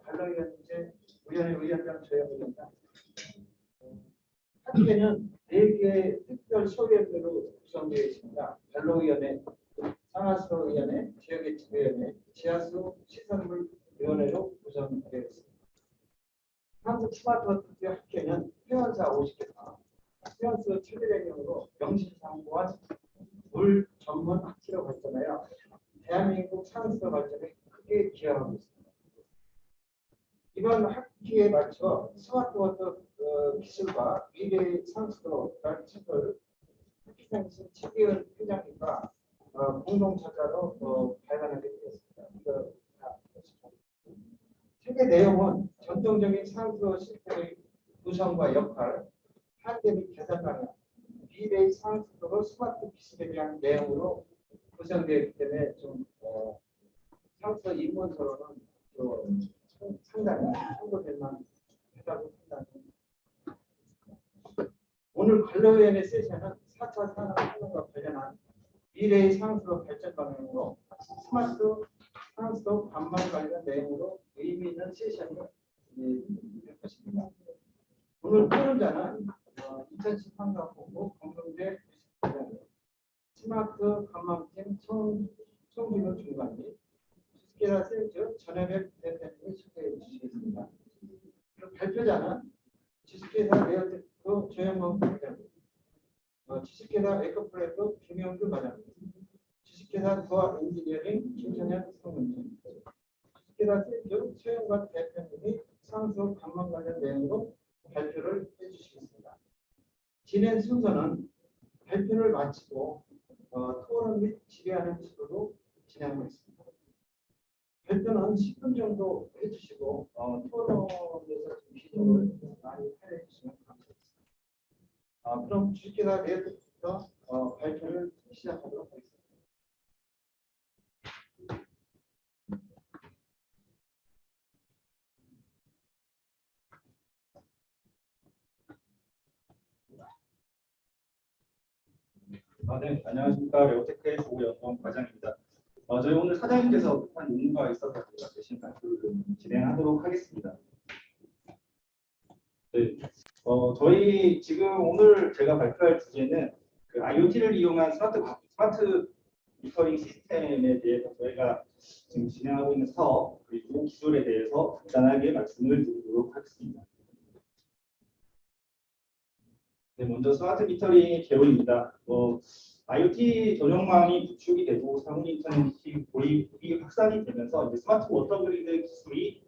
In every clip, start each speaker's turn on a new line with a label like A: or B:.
A: 관로위원회 위원장 조영입니다. 학회는 4개의 특별 소위원회로 구성되어 있습니다. 관로위원회, 상하수위원회, 지역예측위원회, 지하수 시설물위원회로 구성되어 있습니다. 한국 스마트워크 학회는 회원사 50개사, 회원수 700여 명으로 명실상부한 물 전문 학회로 발전하여 대한민국 산업화 발전에 크게 기여하고 있습니다. 이번 학기에 맞춰 스마트워터 기술과 미래의 산업화를 책을 학기상신 최기현 회장님과 공동 저자로 발간하게 되었습니다. 책의 내용은 전통적인 산업화 시스템의 구성과 역할, 한계 및 개선 방향, 미래의 산업화로 스마트 기술에 대한 내용으로 구성되어 있기 때문에 좀 산업화 입문서로는 상당히 참고될 만하다고 생각합니다. 오늘 관로위원회 세션은 4차 산업혁명과 관련한 미래의 산업화 발전 방향으로 스마트 산업화 반발 관련 내용으로 의미 있는 세션이 될 것입니다. 오늘 토론자는 2013년 공부 공동대 스마트 관망팀 송진호 중관님, 주식회사 셀즈 전혜백 대표님이 소개해 주시겠습니다. 발표자는 주식회사 레어테크 조영범 회장님, 주식회사 에코프레드 김영주 과장님, 주식회사 도화 엔지니어링 김정현 상무님, 주식회사 셀즈 최영관 대표님이 상수 관망 관련 내용으로 발표를 해주시겠습니다. 진행 순서는 발표를 마치고 토론 및 질의하는 식으로 진행하겠습니다. 발표는 10분 정도 해주시고 토론에서 비중을 많이 해주시면 감사하겠습니다. 그럼 주식회사 레어테크부터 발표를 시작하도록 하겠습니다.
B: 네, 안녕하십니까. 레어테크의 조영범 과장입니다. 저희 오늘 사장님께서 급한 임무가 있어서 제가 대신 발표를 진행하도록 하겠습니다. 네, 저희 지금 오늘 제가 발표할 주제는 그 IoT를 이용한 스마트 미터링 시스템에 대해서 저희가 지금 진행하고 있는 사업 그리고 기술에 대해서 간단하게 말씀을 드리도록 하겠습니다. 네, 먼저 스마트 미터링의 개요입니다. IoT 전용망이 구축이 되고 사문 인터넷이 도입이 확산이 되면서 이제 스마트 워터그리드 기술이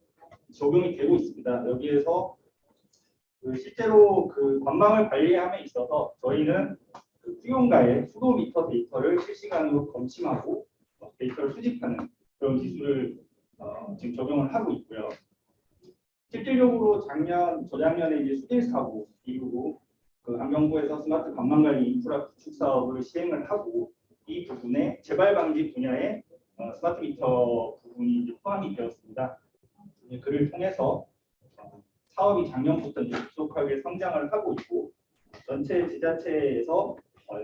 B: 적용이 되고 있습니다. 여기에서 실제로 그 관망을 관리함에 있어서 저희는 그 수용가의 수도 미터 데이터를 실시간으로 검침하고 데이터를 수집하는 그런 기술을 지금 적용을 하고 있고요. 실질적으로 저작년에 이제 수질 사고 이후로 그 환경부에서 스마트 관망관리 인프라 구축 사업을 시행을 하고 이 부분에 재발 방지 분야의 스마트 미터 부분이 이제 포함이 되었습니다. 그를 통해서 사업이 작년부터 이제 급속하게 성장을 하고 있고 전체 지자체에서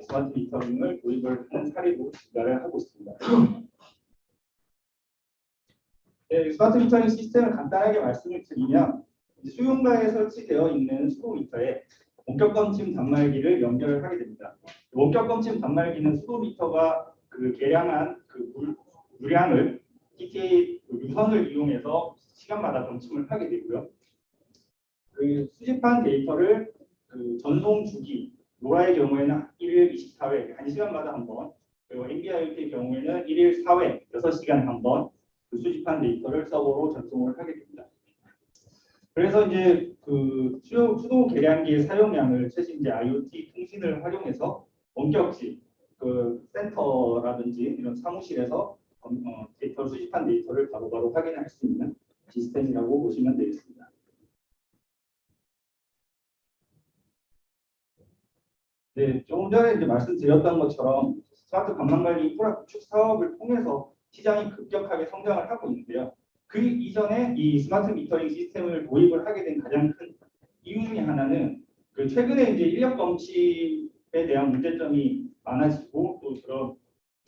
B: 스마트 미터링을 도입을 하는 사례도 증가를 하고 있습니다. 네, 스마트 미터링 시스템을 간단하게 말씀을 드리면 수용가에 설치되어 있는 수도 미터에 원격 검침 단말기를 연결을 하게 됩니다. 원격 검침 단말기는 수도 미터가 그 계량한 그 물량을 PTA 유선을 이용해서 시간마다 검침을 하게 되고요. 그 수집한 데이터를 그 전송 주기, 로라의 경우에는 1일 24회, 1시간마다 한 번, 그리고 NB-IoT의 경우에는 1일 4회, 6시간에 한 번 그 수집한 데이터를 서버로 전송을 하게 됩니다. 그래서 이제 그 수도 계량기의 사용량을 최신 이제 IoT 통신을 활용해서 원격지 그 센터라든지 이런 사무실에서 데이터를 수집한 데이터를 바로바로 확인할 수 있는 시스템이라고 보시면 되겠습니다. 네, 조금 전에 이제 말씀드렸던 것처럼 스마트 관망관리 인프라 구축 사업을 통해서 시장이 급격하게 성장을 하고 있는데요. 그 이전에 이 스마트 미터링 시스템을 도입을 하게 된 가장 큰 이유 중에 하나는 그 최근에 이제 인력 검침에 대한 문제점이 많아지고 또 그런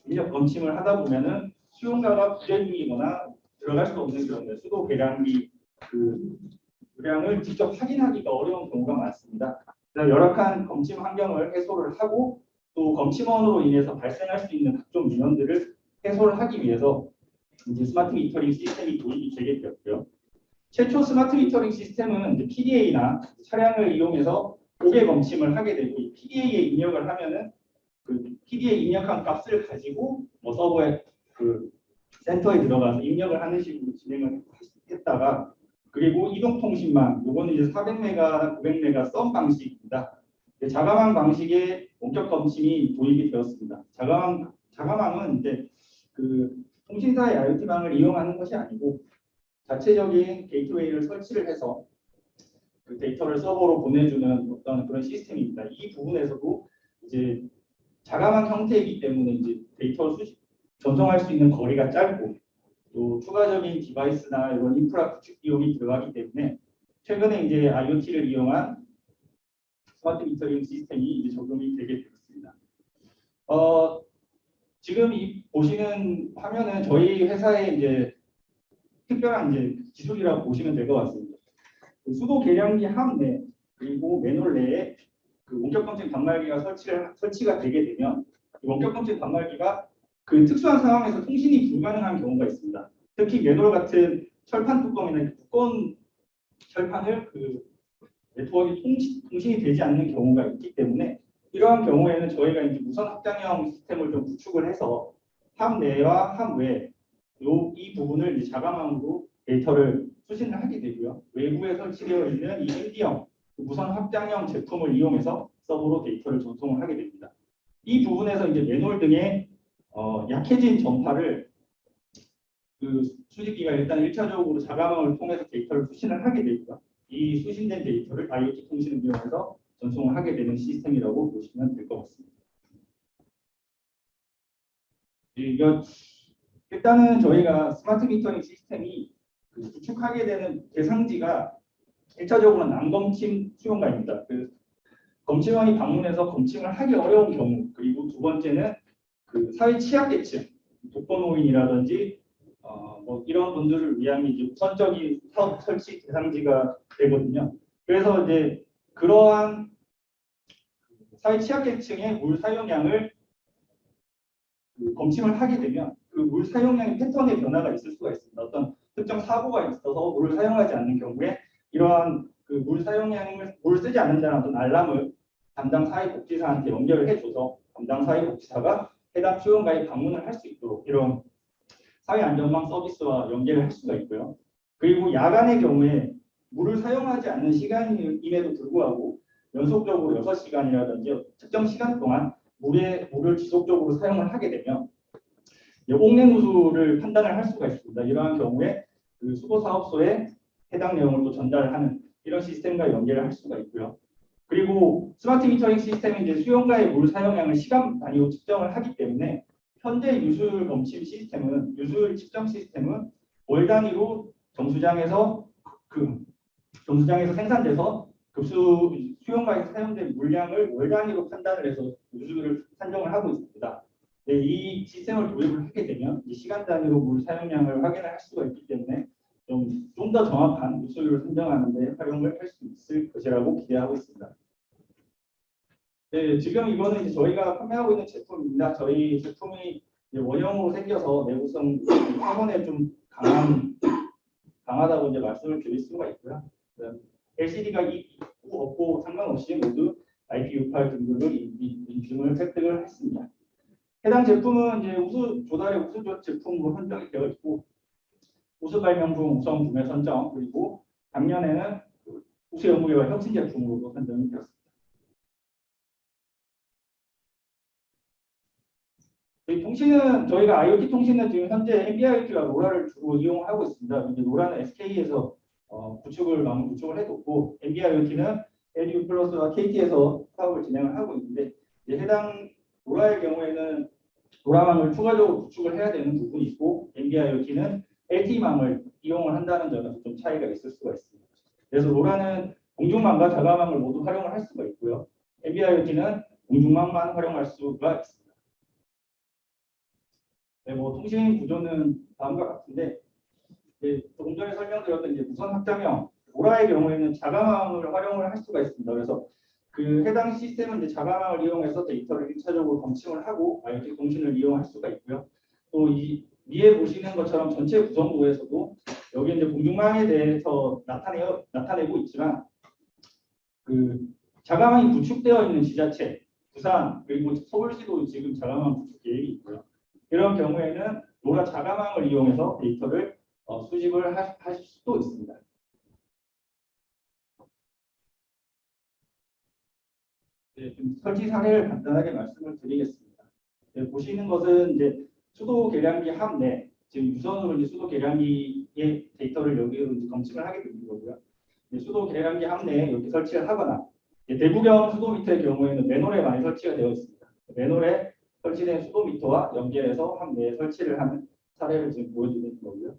B: 인력 검침을 하다 보면은 수용자가 부재 중이거나 들어갈 수 없는 그런 수도 계량기 그 유량을 직접 확인하기가 어려운 경우가 많습니다. 그래서 열악한 검침 환경을 해소를 하고 또 검침원으로 인해서 발생할 수 있는 각종 민원들을 해소를 하기 위해서 이제 스마트 미터링 시스템이 도입이 되게 되었고요. 최초 스마트 미터링 시스템은 이제 PDA나 차량을 이용해서 고객 검침을 하게 되고 이 PDA에 입력을 하면은 그 PDA에 입력한 값을 가지고 뭐 서버에 그 센터에 들어가서 입력을 하는 식으로 진행을 했다가 그리고 이동통신망, 요거는 이제 400메가, 900메가 썸 방식입니다. 자가망 방식의 원격 검침이 도입이 되었습니다. 자가망은 이제 그 통신사의 IoT망을 이용하는 것이 아니고 자체적인 게이트웨이를 설치를 해서 그 데이터를 서버로 보내주는 어떤 그런 시스템입니다. 이 부분에서도 이제 자가망 형태이기 때문에 이제 데이터 전송할 수 있는 거리가 짧고 또 추가적인 디바이스나 이런 인프라 구축 비용이 들어가기 때문에 최근에 이제 IoT를 이용한 스마트 미터링 시스템이 이제 적용이 되게 되었습니다. 지금 이 보시는 화면은 저희 회사의 이제 특별한 이제 기술이라고 보시면 될 것 같습니다. 그 수도 계량기 함 내 그리고 매놀 내에 그 원격 검침 단말기가 설치가 되게 되면 이 원격 검침 단말기가 그 특수한 상황에서 통신이 불가능한 경우가 있습니다. 특히 매놀 같은 철판 뚜껑이나 두꺼운 철판을 그 네트워크에 통신이 되지 않는 경우가 있기 때문에 이러한 경우에는 저희가 이제 무선 확장형 시스템을 좀 구축을 해서 함 내와 함 외 이 부분을 이제 자가망으로 데이터를 수신을 하게 되고요. 외부에 설치되어 있는 이 MD형 무선 확장형 제품을 이용해서 서버로 데이터를 전송을 하게 됩니다. 이 부분에서 이제 매놀 등의 약해진 전파를 그 수집기가 일단 1차적으로 자가망을 통해서 데이터를 수신을 하게 되고요. 이 수신된 데이터를 IoT 통신을 이용해서 전송을 하게 되는 시스템이라고 보시면 될 것 같습니다. 일단은 저희가 스마트 미터링 시스템이 그 구축하게 되는 대상지가 1차적으로는 난검침 수용가입니다. 그 검침원이 방문해서 검침을 하기 어려운 경우, 그리고 두 번째는 그 사회 취약계층, 독거노인이라든지 뭐 이런 분들을 위한 이제 우선적인 사업 설치 대상지가 되거든요. 그래서 이제 그러한 사회 취약계층의 물 사용량을 검침을 하게 되면 그 물 사용량의 패턴의 변화가 있을 수가 있습니다. 어떤 특정 사고가 있어서 물을 사용하지 않는 경우에 이러한 그 물 사용량을 물을 쓰지 않는다는 어떤 알람을 담당 사회복지사한테 연결을 해줘서 담당 사회복지사가 해당 수용가에 방문을 할 수 있도록 이런 사회안전망 서비스와 연계를 할 수가 있고요. 그리고 야간의 경우에 물을 사용하지 않는 시간임에도 불구하고 연속적으로 6시간이라든지 특정 시간 동안 물을 지속적으로 사용을 하게 되면 옥내누수를 판단을 할 수가 있습니다. 이러한 경우에 그 수도사업소에 해당 내용을 또 전달하는 이런 시스템과 연계를 할 수가 있고요. 그리고 스마트 미터링 시스템은 이제 수용가의 물 사용량을 시간 단위로 측정을 하기 때문에 현재 유수율 검침 시스템은 유수율 측정 시스템은 월 단위로 정수장에서 생산돼서 수용가에서 사용된 물량을 월 단위로 판단을 해서 유수율을 산정을 하고 있습니다. 네, 이 시스템을 도입을 하게 되면 시간 단위로 물 사용량을 확인을 할 수가 있기 때문에 좀 더 정확한 유수율을 산정하는 데 활용을 할 수 있을 것이라고 기대하고 있습니다. 네, 지금 이거는 이제 저희가 판매하고 있는 제품입니다. 저희 제품이 이제 원형으로 생겨서 내구성 차원에 좀 강하다고 이제 말씀을 드릴 수가 있고요. LCD가 있고 없고 상관없이 모두 IP68 등급을 인증을 획득을 했습니다. 해당 제품은 이제 조달의 우수 제품으로 선정이 되어 있고 우수 발명품 우선 구매 선정 그리고 작년에는 우수 연구개발 혁신 제품으로도 선정이 되었습니다. 통신은 저희가 IoT 통신은 지금 현재 NB-IoT와 로라를 주로 이용하고 있습니다. 이제 로라는 SK에서 구축을 해뒀고 NB-IoT는 LU 플러스와 KT에서 사업을 진행을 하고 있는데 해당 로라의 경우에는 로라망을 추가적으로 구축을 해야 되는 부분이 있고 NB-IoT는 LTE망을 이용을 한다는 점에서 좀 차이가 있을 수가 있습니다. 그래서 로라는 공중망과 자가망을 모두 활용을 할 수가 있고요. NB-IoT는 공중망만 활용할 수가 있습니다. 네, 뭐 통신 구조는 다음과 같은데 조금 전에 설명드렸던 이제 무선 확장형 로라의 경우에는 자가망을 활용을 할 수가 있습니다. 그래서 그 해당 시스템은 이제 자가망을 이용해서 데이터를 1차적으로 검침을 하고 IoT 통신을 이용할 수가 있고요. 또 이 위에 보시는 것처럼 전체 구성부에서도 여기 이제 공중망에 대해서 나타내고 있지만 그 자가망이 구축되어 있는 지자체, 부산 그리고 서울시도 지금 자가망 구축 계획이 있고요. 이런 경우에는 로라 자가망을 이용해서 데이터를 수집을 하실 수도 있습니다. 네, 좀 설치 사례를 간단하게 말씀을 드리겠습니다. 네, 보시는 것은 이제 수도 계량기 함 내, 지금 유선으로 이제 수도 계량기의 데이터를 여기로 이제 검침을 하게 되는 거고요. 수도 계량기 함 내에 이렇게 설치를 하거나 대구경 수도미터의 경우에는 맨홀에 많이 설치가 되어 있습니다. 맨홀에 설치된 수도미터와 연결해서 함 내에 설치를 하는 사례를 지금 보여드리는 거고요.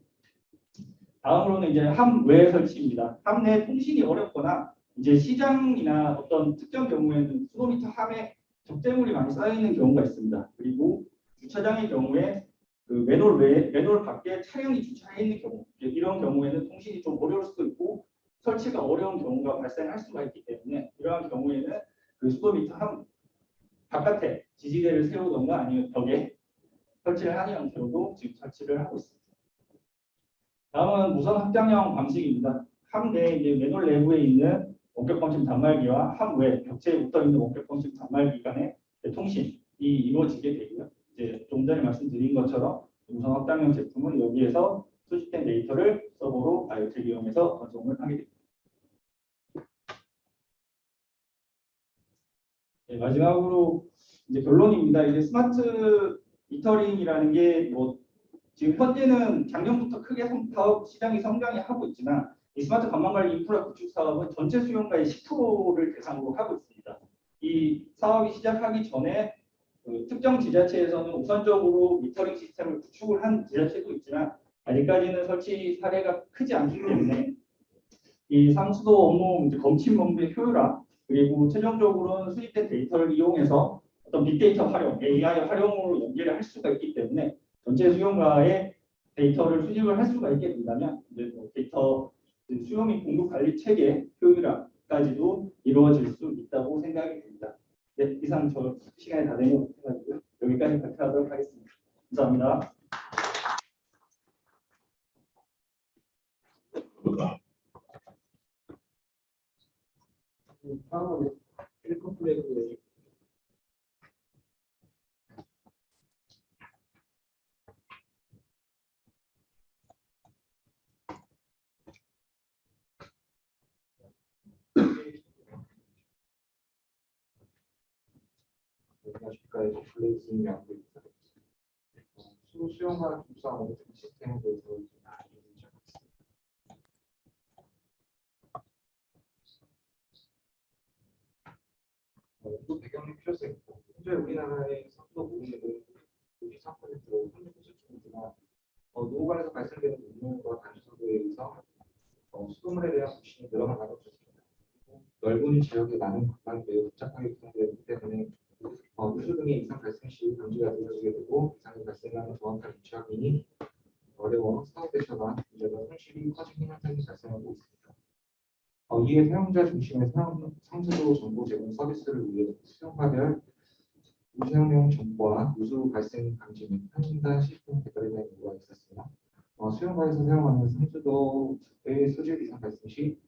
B: 다음으로는 이제 함 외 설치입니다. 함 내 통신이 어렵거나 이제 시장이나 어떤 특정 경우에는 수도미터 함에 적재물이 많이 쌓여 있는 경우가 있습니다. 그리고 주차장의 경우에 그 맨홀 밖에 차량이 주차해 있는 경우, 이런 경우에는 통신이 좀 어려울 수도 있고 설치가 어려운 경우가 발생할 수가 있기 때문에 이러한 경우에는 그 수도미터 함 바깥에 지지대를 세우던가 아니면 벽에 설치를 하는 형태로도 지금 설치를 하고 있습니다. 다음은 무선 확장형 방식입니다. 함 내 이제 맨홀 내부에 있는 원격 검침 단말기와 함 외 벽체에 붙어 있는 원격 검침 단말기 간의 통신이 이루어지게 되고요. 이제 좀 전에 말씀드린 것처럼 무선 확장형 제품은 여기에서 수집된 데이터를 서버로 IoT를 이용해서 전송을 하게 됩니다. 네, 마지막으로 이제 결론입니다. 이제 스마트 미터링이라는 게 뭐 지금 현재는 작년부터 크게 사업 시장이 성장이 하고 있지만 이 스마트 관광관리 인프라 구축 사업은 전체 수용가의 10%를 대상으로 하고 있습니다. 이 사업이 시작하기 전에 그 특정 지자체에서는 우선적으로 미터링 시스템을 구축을 한 지자체도 있지만 아직까지는 설치 사례가 크지 않기 때문에 이 상수도 업무 검침 업무의 효율화 그리고 최종적으로는 수집된 데이터를 이용해서 어떤 빅데이터 활용, AI 활용으로 연계를 할 수가 있기 때문에 전체 수용가의 데이터를 수집을 할 수가 있게 된다면 이제 뭐 데이터 수요 및 공급 관리 체계 효율화까지도 이루어질 수 있다고 생각이 됩니다. 네, 이상 저 시간이 다 된 것 같아가지고 여기까지 발표하도록 하겠습니다. 감사합니다.
A: 다음은 헬커플레이의
C: 안녕하십니까. 플레이스님 하고 있습니다. 수용과 기술사 모니터링 시스템에 대해서 좀 알려드리도록 하겠습니다. 또 배경이 필요성이 있고, 현재 우리나라의 선도 공급은 93%로 39%이지만 노후관에서 발생되는 물물과 단순도에 의해서 수돗물에 대한 부심이 늘어나고 있습니다. 넓은 지역에 많은 관광이 매우 복잡하게 구성되어 있기 때문에 누수 등의 이상 발생 시 감지가 늦어지게 되고 이상이 발생하는 정확한 유치하기 어려워 사업 대처가 문제가 손실이 커지는 현상이 발생하고 있습니다. 이에 사용자 중심의 상수도 정보 제공 서비스를 위해 수용가별 우수용량 정보와 누수 발생 감지 및 판단 시스템 개발에 대한 요구가 있었으나 수용가에서 사용하는 상수도의 수질 이상 발생 시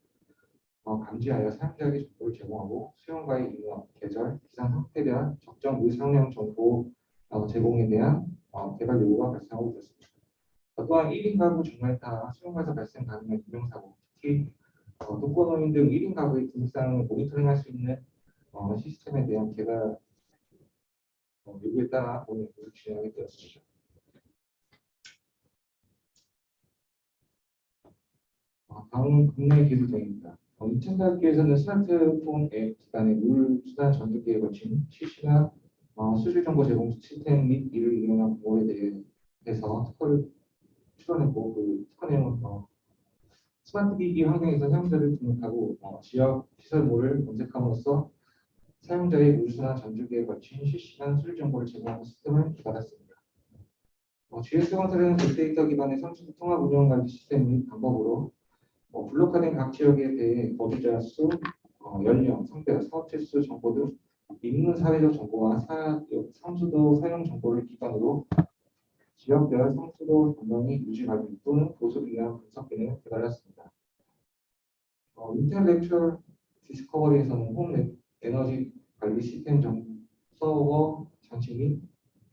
C: 감지하여 사용자에게 정보를 제공하고 수용가의 인원, 계절, 기상 상태에 대한 적정 의사용량 정보 제공에 대한 개발 요구가 발생하고 있었습니다. 또한 1인 가구 주말 따라 수용가에서 발생 가능한 인명사고, 특히 독거노인 등 1인 가구의 등상을 모니터링할 수 있는 시스템에 대한 개발 요구에 따라 오늘 연구를 진행하게 되었습니다. 다음은 국내 기술정입니다. 2000년대에서는 스마트폰 앱 기반의 물 수단 전투기에 거친 실시간 수질 정보 제공 시스템 및 이를 이용한 공모에 대해서 특허를 출원했고 그 특허 내용은 스마트 기기 환경에서 사용자를 등록하고 지역 시설물을 검색함으로써 사용자의 물수나 전주기에 거친 실시간 수질 정보를 제공하는 시스템을 개발했습니다. GS 건설은 빅데이터 기반의 상수 통합 운영 관리 시스템 및 방법으로 블록화된 각 지역에 대해 거주자 수, 연령, 성별, 사업 체수 정보 등 인문 사회적 정보와 상수도 사용 정보를 기반으로 지역별 상수도 전망이 유지 관리 또는 보수 기능 분석 기능을 개발했습니다. 인텔렉츄얼 디스커버리에서는 홈 에너지 관리 시스템 서버 장치 및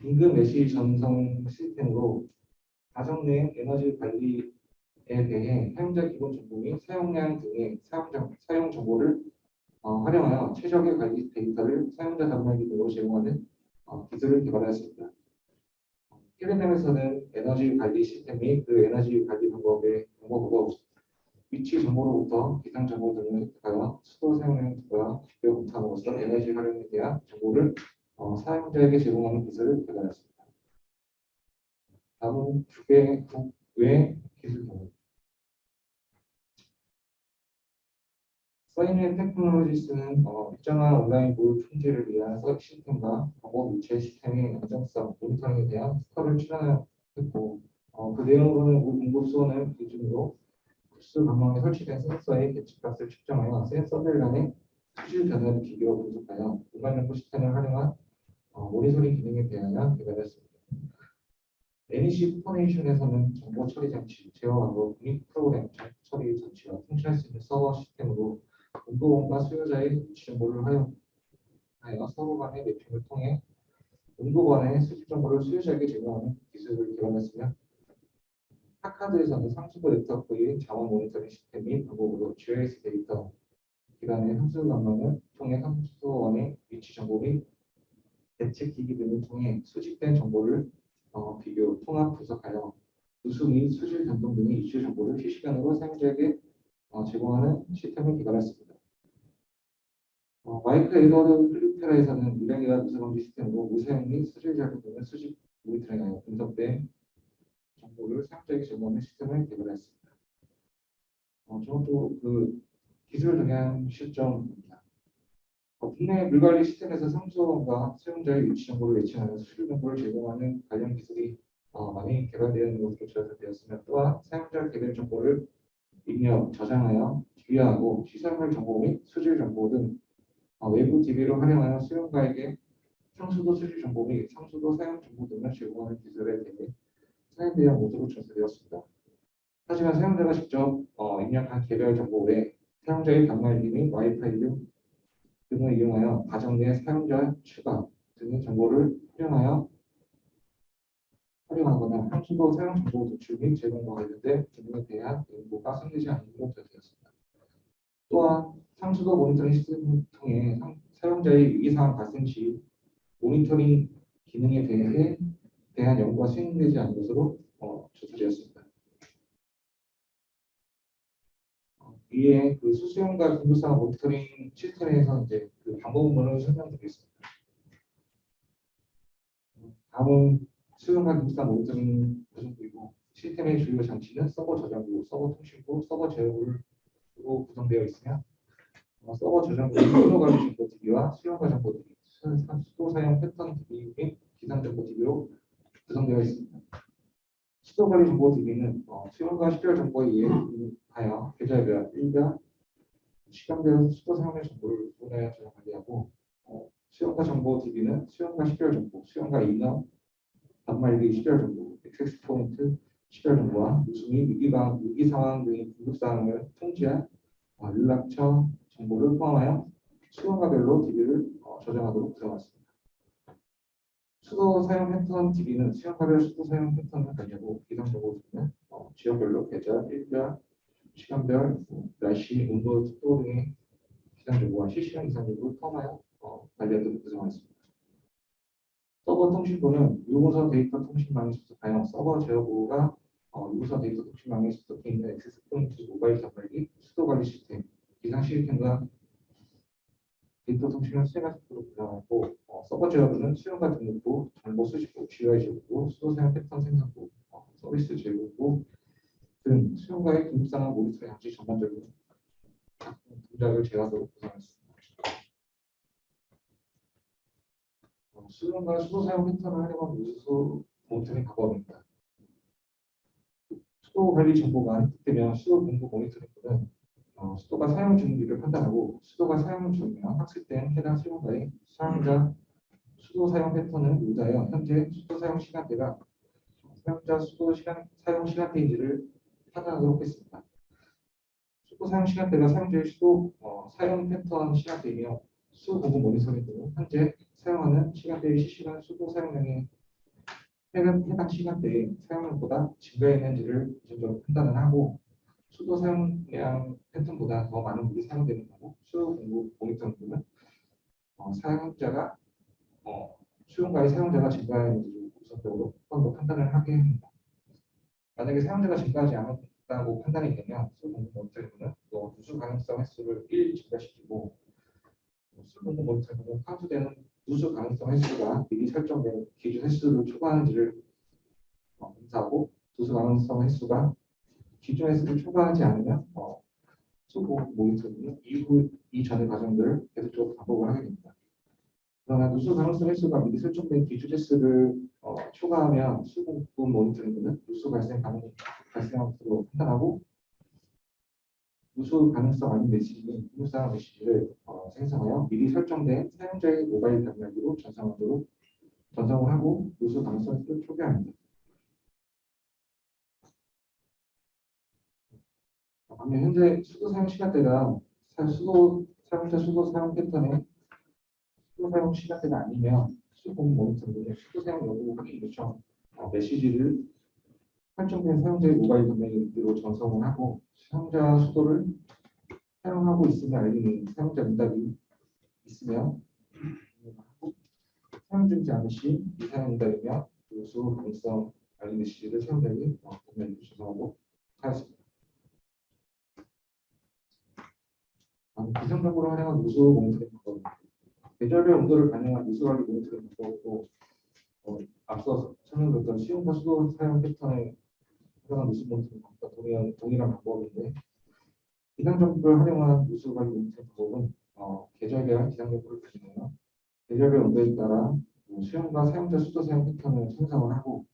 C: 긴급 메시지 전송 시스템으로 가정 내 에너지 관리에 대해 사용자 기본 정보 및 사용량 등의 사용 정보를 활용하여 최적의 관리 데이터를 사용자 단말기 등으로 제공하는 기술을 개발하였습니다. 텔레그램에서는 에너지 관리 시스템 및 그 에너지 관리 방법으로 위치 정보로부터 기상 정보 등을 획득하여 수도 사용량 등과 비교 검토함으로써 에너지 활용에 대한 정보를 사용자에게 제공하는 기술을 개발했습니다. 다음은 국외 기술 경우. 서인의 테크놀로지스는 일정한 온라인 모의 품질을 위한 서비스 시스템과 방법 유체 시스템의 안정성, 모니터링에 대한 스커를 출연했고 그 내용으로는 공급 수원을 기준으로 부스 방망이에 설치된 센서의 계측값을 측정하여 센서별 간의 수질 변화를 비교 분석하여 공간 연구 시스템을 활용한 모니터링 기능에 대하여 개발했습니다. NEC 포네이션에서는 정보 처리 장치, 제어 방법 및 프로그램 처리 장치와 통신할 수 있는 서버 시스템으로 온도원과 수요자의 위치 정보를 활용하여 서로 간의 매핑을 통해 온도원의 수질 정보를 수요자에게 제공하는 기술을 개발했으며 파카드에서는 상수도 네트워크의 자원 모니터링 시스템 및 방법으로 GIS 데이터 기반의 상수도 관망을 통해 상수도원의 위치 정보 및 대책 기기 등을 통해 수집된 정보를 비교, 통합, 분석하여 누수 및 수질 변동 등의 이슈 정보를 실시간으로 사용자에게 제공하는 시스템을 개발했습니다. 마이크 에드워드 필리페라에서는 유량기와 누수 방지 시스템으로 무사용 및 수질 작용 등을 수집 모니터링하여 분석된 정보를 사용자에게 제공하는 시스템을 개발했습니다. 저것도 그 기술 동향 시점입니다. 국내 물관리 시스템에서 상수원과 사용자의 위치 정보를 예측하는 수질 정보를 제공하는 관련 기술이 많이 개발되어 있는 것으로 조사되었으며 또한 사용자 개별 정보를 입력, 저장하여 기여하고 시설물 정보 및 수질 정보 등 외부 DB를 활용하여 수용자에게 상수도 수질 정보 및 상수도 사용 정보 등을 제공하는 기술에 대해 사용되어 모두로 조사되었습니다. 하지만 사용자가 직접 입력한 개별 정보 외에 사용자의 단말기 및 와이파이 등을 이용하여 가정 내 사용자 추가 등의 정보를 활용하거나 상수도 사용 정보 도출 및 제공과 관련된 기능에 대한 연구가 성리지 않은 것으로 조사되었습니다. 또한 상수도 모니터링 시스템을 통해 사용자의 위기사항 발생 시 모니터링 기능에 대한 연구가 수행되지 않은 것으로 조사되었습니다. 위에 그 수수용과 긴급상황 모니터링 시스템에서 이제 그 방법론을 설명드리겠습니다. 다음은 수용과 긴급상황 모니터링 구성부이고 시스템의 주요 장치는 서버 저장부, 서버 통신부, 서버 제어부로 구성되어 있으며 서버 저장부는 수도 관리 정보 DB와 수용과 정보 DB, 수도 사용 패턴 DB 및 기상 정보 DB로 구성되어 있습니다. 수도 관리 정보 DB는 수용과 식별 정보에 의하여 계절별, 일별, 시간별 수도 사용의 정보를 분해하여 저장 관리하고 수용과 정보 DB는 수용과 식별 정보, 수용과 인원, 단말기 식별 정보, 액세스 포인트 식별 정보와 누수 및 위기 상황 등의 긴급 사항을 통지한 연락처 정보를 포함하여 수용과별로 DB를 저장하도록 구성했습니다. 수도 사용 패턴 DB는 수용과별 수도 사용 패턴을 관리하고 기상 정보 등은 지역별로 계절, 일별, 시간별, 날씨, 온도, 습도 등의 기상 정보와 실시간 기상 정보를 포함하여 관리하도록 구성했습니다. 서버 통신부는 유무선 데이터 통신망에 접속하여 서버 제어부가 유무선 데이터 통신망에 접속해 있는 액세스 포인트 모바일 단말기, 수도 관리 시스템, 기상 시스템과 데이터 통신을 수행할 수 있도록 구성하고 서버 제어부는 수용과 등록부, 정보 수집부, GUI 제공부, 수도 사용 패턴 생성부, 서비스 제공부 등 수용과의 긴급상황 모니터링 장치 전반적인 동작을 제어하도록 구성했습니다. 수용과 수도 사용 패턴을 활용한 누수 모니터링 방법입니다. 관리 정보가 획득되면 수도 공급 모니터링은 수도가 사용 중인지를 판단하고 수도가 사용 중이면 학습된 해당 수용자의 사용자 수도 사용 패턴을 모자하여 현재 수도 사용 시간대가 사용자 수도 시간 사용 시간대인지를 판단하도록 했습니다. 수도 사용 시간대가 사용자의 수도 사용 패턴 시간대이며 수도 공급 모니터링은 현재 사용하는 시간대의 실시간 수도 사용량의 해당 시간대에 사용량보다 증가했는지를 우선적으로 판단을 하고 수도 사용량 패턴보다 더 많은 물이 사용되는 경우 수도 공급 모니터링은 사용자가 수용과의 사용자가 증가했는지를 우선적으로 한 번 더 판단을 하게 합니다. 만약에 사용자가 증가하지 않았다고 판단이 되면 수도 공급 모니터링은 누수 가능성 횟수를 1 증가시키고 수도 공급 모니터링은 카운트되는 누수 가능성 횟수가 미리 설정된 기준 횟수를 초과하는지를 검사하고 누수 가능성 횟수가 기준 횟수를 초과하지 않으면 수도 공급 모니터링은 이전의 과정들을 계속적으로 반복을 하게 됩니다. 그러나 누수 가능성 횟수가 미리 설정된 기준 횟수를 초과하면 수도 공급 모니터링은 누수 발생한 것으로 판단하고 누수 가능성 아닌 메시지, 누수상 메시지를 생성하여 미리 설정된 사용자의 모바일 단말기로 전송을 하고 누수 가능성 횟수를 초기화합니다. 반면 현재 수도 사용 시간대가 사용자 수도 사용 패턴의 수도 사용 시간대가 아니면 수도 공급 모니터링은 수도 사용 여부 확인 요청 메시지를 설정된 사용자의 모바일 단말기로 전송을 하고 사용자 수도를 사용하고 있으면 알리는 사용자 응답이 있으면 하고 사용 중이지 않은 시 미사용 응답이며 누수 가능성 알림 메시지를 사용자에게 단말기로 전송하고 하였습니다. 비상적으로 활용한 누수 모니터링 방법입니다. 계절별 온도를 반영한 누수 관리 모니터링 방법도 앞서 설명드렸던 시험과 수도 사용 패턴에 활용한 누수 모니터링 방법과 동일한 방법인데 기상 정보를 활용한 누수 관리 모니터링 방법은 계절별 기상 정보를 반영하여 계절별 온도에 따라 수용과 사용자 수도 사용 패턴을 생성을 하고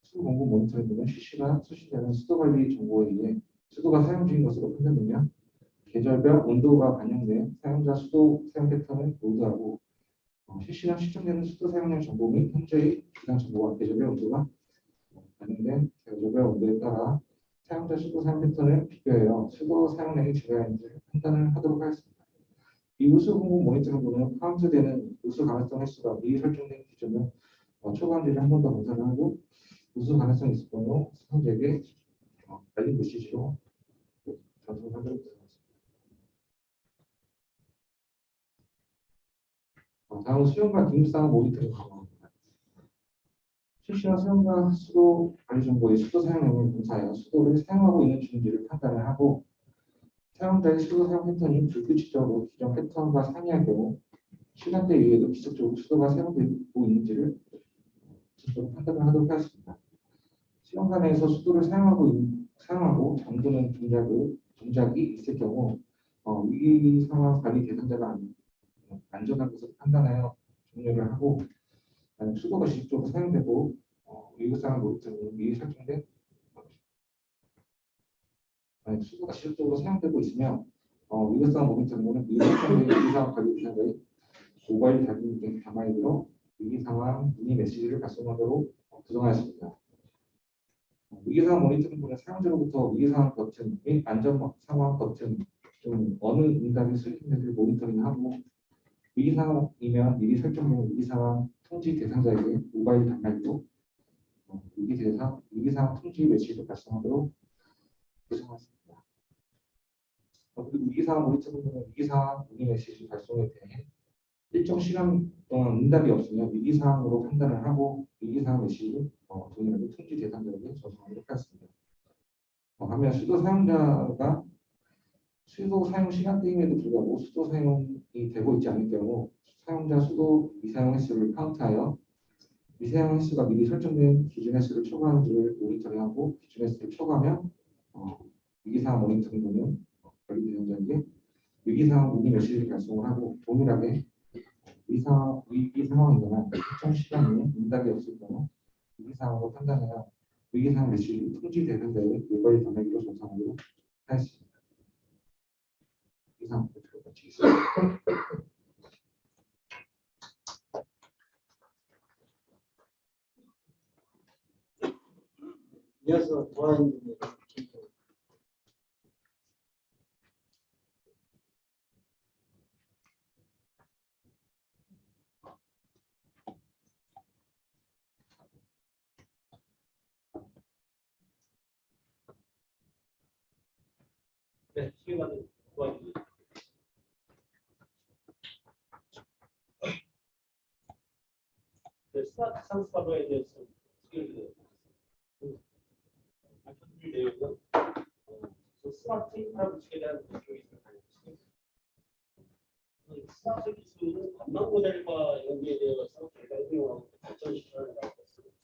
C: 수도 공급 모니터링은 실시간 수신되는 수도 관리 정보에 의해 수도가 사용 중인 것으로 판단되면 계절별 온도가 반영된 사용자 수도 사용 패턴을 로드하고 실시간 시청되는 수도 사용량 정보 및 현재의 기상 정보와 계절별 온도가 반영된 계절별 온도에 따라 사용자 수도 사용 패턴을 비교하여 수도 사용량이 증가했는지 판단을 하도록 하겠습니다. 이후 수도 공급 모니터링은 카운트되는 누수 가능성 횟수가 미리 설정된 기준을 초과한지를 한 번 더 검사를 하고 누수 가능성이 있을 경우 사용자에게 알림 메시지로 전송하도록 하겠습니다. 다음은 수용과 긴급상황 모니터링 방법입니다. 실시간 수용과 수도 관리 정보의 수도 사용량을 검사하여 수도를 사용하고 있는 중인지를 판단을 하고 사용자의 수도 사용 패턴이 불규칙적으로 기존 패턴과 상이할 경우 시간대 이외에도 기적적으로 수도가 사용되고 있는지를 직접 판단을 하도록 하겠습니다. 시험관 내에서 수도를 사용하고 잠드는 동작이 있을 경우 위기 상황 관리 대상자가 안전한 것으로 판단하여 종료를 하고 수도가 지속적으로 사용되고 위급상황 모니터링은 미리 설정된 수도가 지속적으로 사용되고 있으면 위급상황 모니터링은 미리 설정된 위기상황 관리 대상자의 모바일 단말기로 위기상황 문의 메시지를 발송하도록 구성하였습니다. 위기상황 모니터링은 사용자로부터 위기상황 버튼 및 안전상황 버튼 중 어느 응답이 수립되는지를 모니터링하고 위기상황이면 미리 설정된 위기상황 통지 대상자에게 모바일 단말기로 위기상황 통지 메시지를 발송하도록 구성하였습니다. 그리고 위기상황 모니터링은 위기상황 문의 메시지 발송에 대해 일정 시간 동안 응답이 없으면 위기상황으로 판단을 하고 위기상황 메시지를 동일하게 통지 대상자에게 전송하도록 하였습니다. 반면 수도 사용자가 수도 사용 시간대임에도 불구하고 수도 사용이 되고 있지 않을 경우 사용자 수도 미사용 횟수를 카운트하여 미사용 횟수가 미리 설정된 기준 횟수를 초과하는지를 모니터링하고 기준 횟수를 초과하면 위기상황 모니터링은 관리 대상자에게 위기상황 문의 메시지를 발송을 하고 동일하게 위기 상황이거나 특정 시간 내에 응답이 없을 경우 위기 상황으로 판단하여 위기상 메시 통지되는 데에 일괄 전화기로 전송하도록 하였습니다. 이상 발표를 마치겠습니다.
A: 이어서 도와주는
D: 네, 수행하는 도와줍니다. 네, 스마트 상습화로에 대해서 소개를 알려드릴 내용은 스마트 인프라 구축에 대한 내용이 있습니다. 스마트 기술은 관망 모델과 연계되어서 저희가 응용하고 발전시켜야 나가고 있습니다.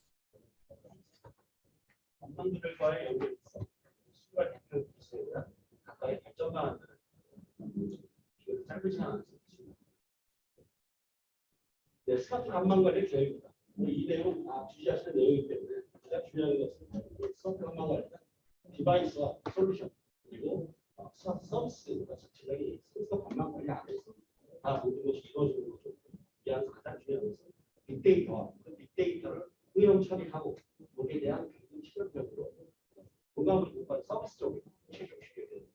D: 관망 모델과의 연계에서 수가 대표 기술에 대한 각각의 발전 방안들을 비교를 짧은 시간 안에 있습니다. 네, 스마트 관망관리 계획입니다. 이 내용은 주시하시는 내용이기 때문에 가장 중요한 것은 스마트 관망관리는 디바이스와 솔루션 그리고 스마트 서비스가 전체적인 스마트 관망관리 안에서 다 모든 것이 이루어지는 것을 위한 가장 중요한 것은 빅데이터와 그 빅데이터를 응용 처리하고 거기에 대한 실험적으로 공감을 요구한 서비스 쪽으로 최적시켜야 됩니다.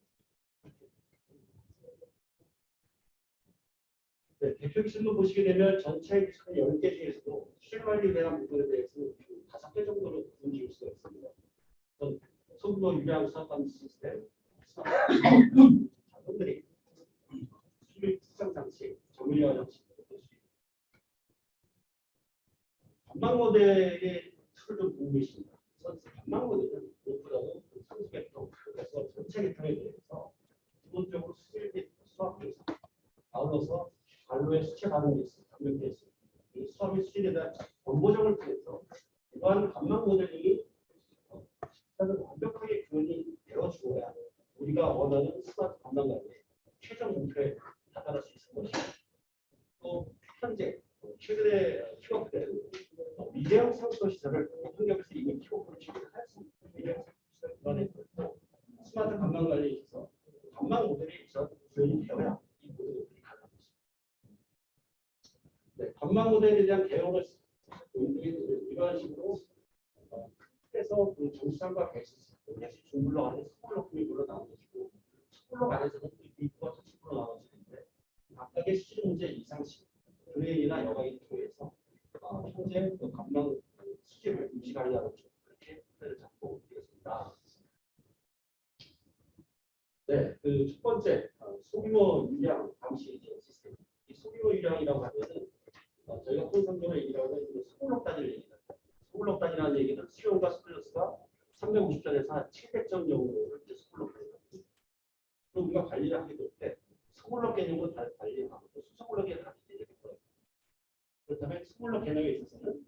D: 네, 대표 기술로 보시게 되면 전체 기술 10개 중에서도 수질 관리에 대한 부분에 대해서는 5개 정도로 구분 지을 수가 있습니다. 소규모 유량 사업하는 시스템, 자동들이 수질 측정 장치, 정밀화 장치, 관망 모델의 틀을 좀 보고 계십니다. 관망 모델은 무엇보다도 선수 계통, 그래서 전체 계통에 대해서 기본적으로 수질 및 수학 교사, 아울러서 관로의 수치 반응 계수, 감면 계수, 수학 및 수질에 대한 원보정을 통해서 이러한 관망 모델링이 완벽하게 구현이 되어주어야 우리가 원하는 스마트 관망관리의 최종 목표에 다다를 수 있을 것입니다. 또 현재 최근에 키워드된 미래형 상수 시설을 환경에서 이미 키워드로 지원을 하였습니다. 미래형 상수 시설 기반에 또 스마트 관망관리에 있어서 관망 모델이 우선 구현이 되어야 이 모든 것들이 가능한 것입니다. 네, 관망 모델에 대한 개혁을 이러한 식으로 해서 그 정수장과 배수시, 중블럭 안에 스몰럭 구입으로 나눠지고 스몰럭 안에서는 빅과 터치블로 나눠지는데 각각의 수질 문제 이상씩 드레인이나 여과기를 통해서 현재 그 관망 수질을 유지하려는 그렇게 틀을 잡고 있습니다. 네, 그 첫 번째 소규모 유량 감시 시스템. 이 소규모 유량이라고 하면은 저희가 통상적으로 얘기하는 소블럭 단위를 얘기합니다. 소블럭 단위라는 얘기는 수용과 스플러스가 350점에서 한 700점 정도를 이제 소블럭 단위입니다. 그럼 우리가 관리를 하게 될 때 소블럭 개념으로 관리하고 또 수소블럭 개념을 하게 되는 거예요. 그렇다면 소블럭 개념에 있어서는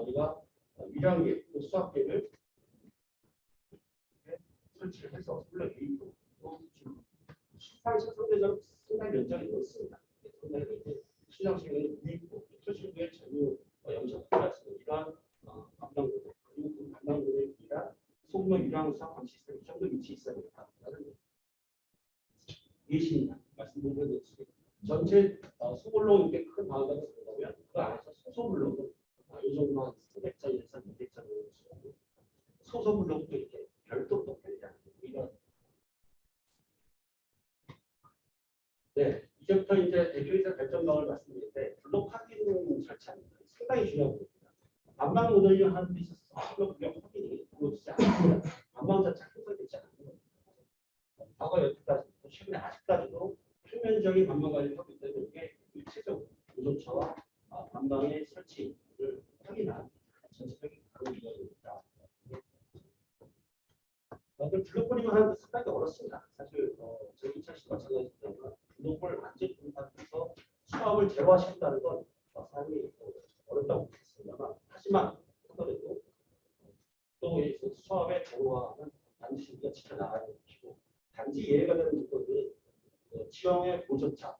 D: 우리가 위량계, 수압계를 설치를 해서 소블럭 유입도 상대적으로 상당히 면적이 넓습니다. 상당히 시장식은 유입도, 표시부의 전유 영상 플러스 이러한 관광구들 그리고 그 관광구들에 의한 소규모 유량 수학 감시 시스템이 좀 더 위치해 있어야 된다는 예시입니다. 말씀드린 것처럼 전체 소블록 이렇게 큰 방안을 쓴다면 그 안에서 소소블록은 이 정도 한 300장에서 200장 정도 쓰고 소소블록도 이렇게 별도로 또 관리하는 이런. 네, 이제부터 이제 대표이사 결정방을 말씀드리는데 블록 확인 절차입니다. 상당히 중요한 겁니다. 관망 모델링 하는 데 있어서 그게 확인이 이루어지지 않습니다. 관망 자체가 형성되지 않는 겁니다. 과거 여태까지 최근에 아직까지도 표면적인 관망 관리를 하고 있기 때문에 이게 입체적 조조차와 관망의 설치를 확인한 전체적인 그런 이야기입니다. 블록홀링을 하는 데 상당히 어렵습니다. 사실 저희 2010 마찬가지지만 블록홀을 완전히 분산해서 수압을 제로화시킨다는 건 상당히 어렵다고 보겠습니다만 하지만 하더라도 또 수압의 제로화는 반드시 우리가 지켜나가야 되는 것이고 단지 예외가 되는 조건은 지형의 고전차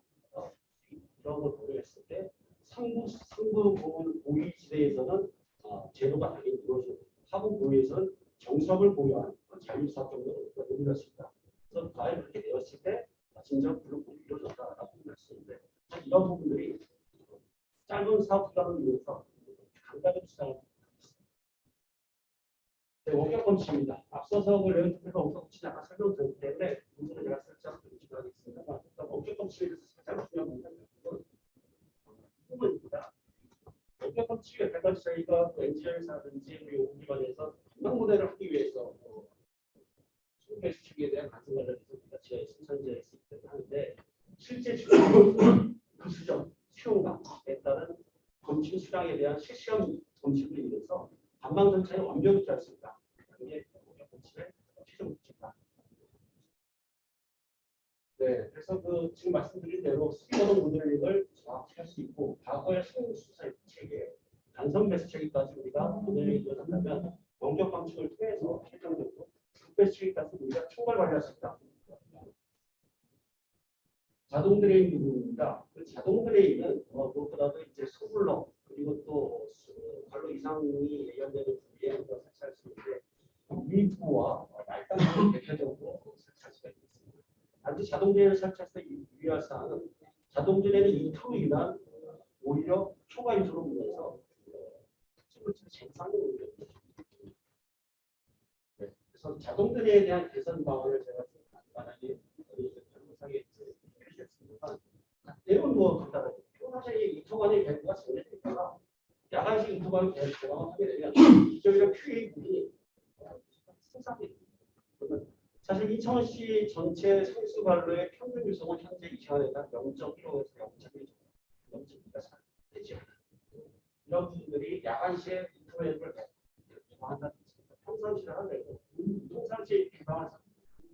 D: 이런 걸 고려했을 때 상부 고위 지대에서는 제도가 당연히 이루어지고 하부 경우에서는 정석을 보유한 자율사업 정도로 논의할 수 있다. 그래서 과연 그렇게 되었을 때 진정 블록이 이루어졌다라고 할 수 있는데 이런 부분들이 짧은 사업 기간을 위해서 간단히 주장을 원격 검침입니다. 앞서서 그 레이트에서 원격 검침 아까 설명드렸기 때문에 부분을 제가 살짝 진행하겠습니다만 원격 검침에 대해서 살짝 중요한 부분입니다. 원격 검침이 여태까지 저희가 엔지니어사든지 그리고 기관에서 전망 모델을 하기 위해서 수배 수축에 대한 가능 관련해서 우리가 지하에 생산자에 하는데 실제 그 수정, 수용감에 따른 검침 수량에 대한 실시험 검침을 위해서 반방 전차에 완벽히 할 수 있다. 이게 검침의 최종 목표다. 네, 그래서 그 지금 말씀드린 대로 스피드 모델링을 정확히 할 수 있고 과거의 수사의 체계, 단선 배수 체계까지 우리가 모델링이 이루어졌다면 원격 검침을 통해서 최종적으로 배수 체계까지 우리가 총괄 관리할 수 있다. 자동 드레인 부분입니다. 그 자동 드레인은 무엇보다도 이제 소블러 그리고 또 관로 이상이 예견되는 부위에 우리가 설치할 수 있는데 유니프와 말단을 대표적으로 설치할 수가 있습니다. 단지 자동 드레인을 설치할 때 유의할 사항은 자동 드레인은 이터로 인한 오히려 초과 인수로 인해서 특징을 쟁상으로 그래서 자동 드레인에 대한 개선 방안을 제가 간단하게 변호사에 내용은 뭐 간단하게 사실 이터관의 계획과 정해지니까 야간식 이터관의 계획을 하게 되면 기존의 QA 부분이 생산이 사실 이천시 전체 상수 관로의 평균 유성은 현재 이 시간에다 0.15에서 0.2가 되지 않아요. 이런 부분들이 야간 시에 인터넷을 개방한다는 평상시를 하고 평상시 개방을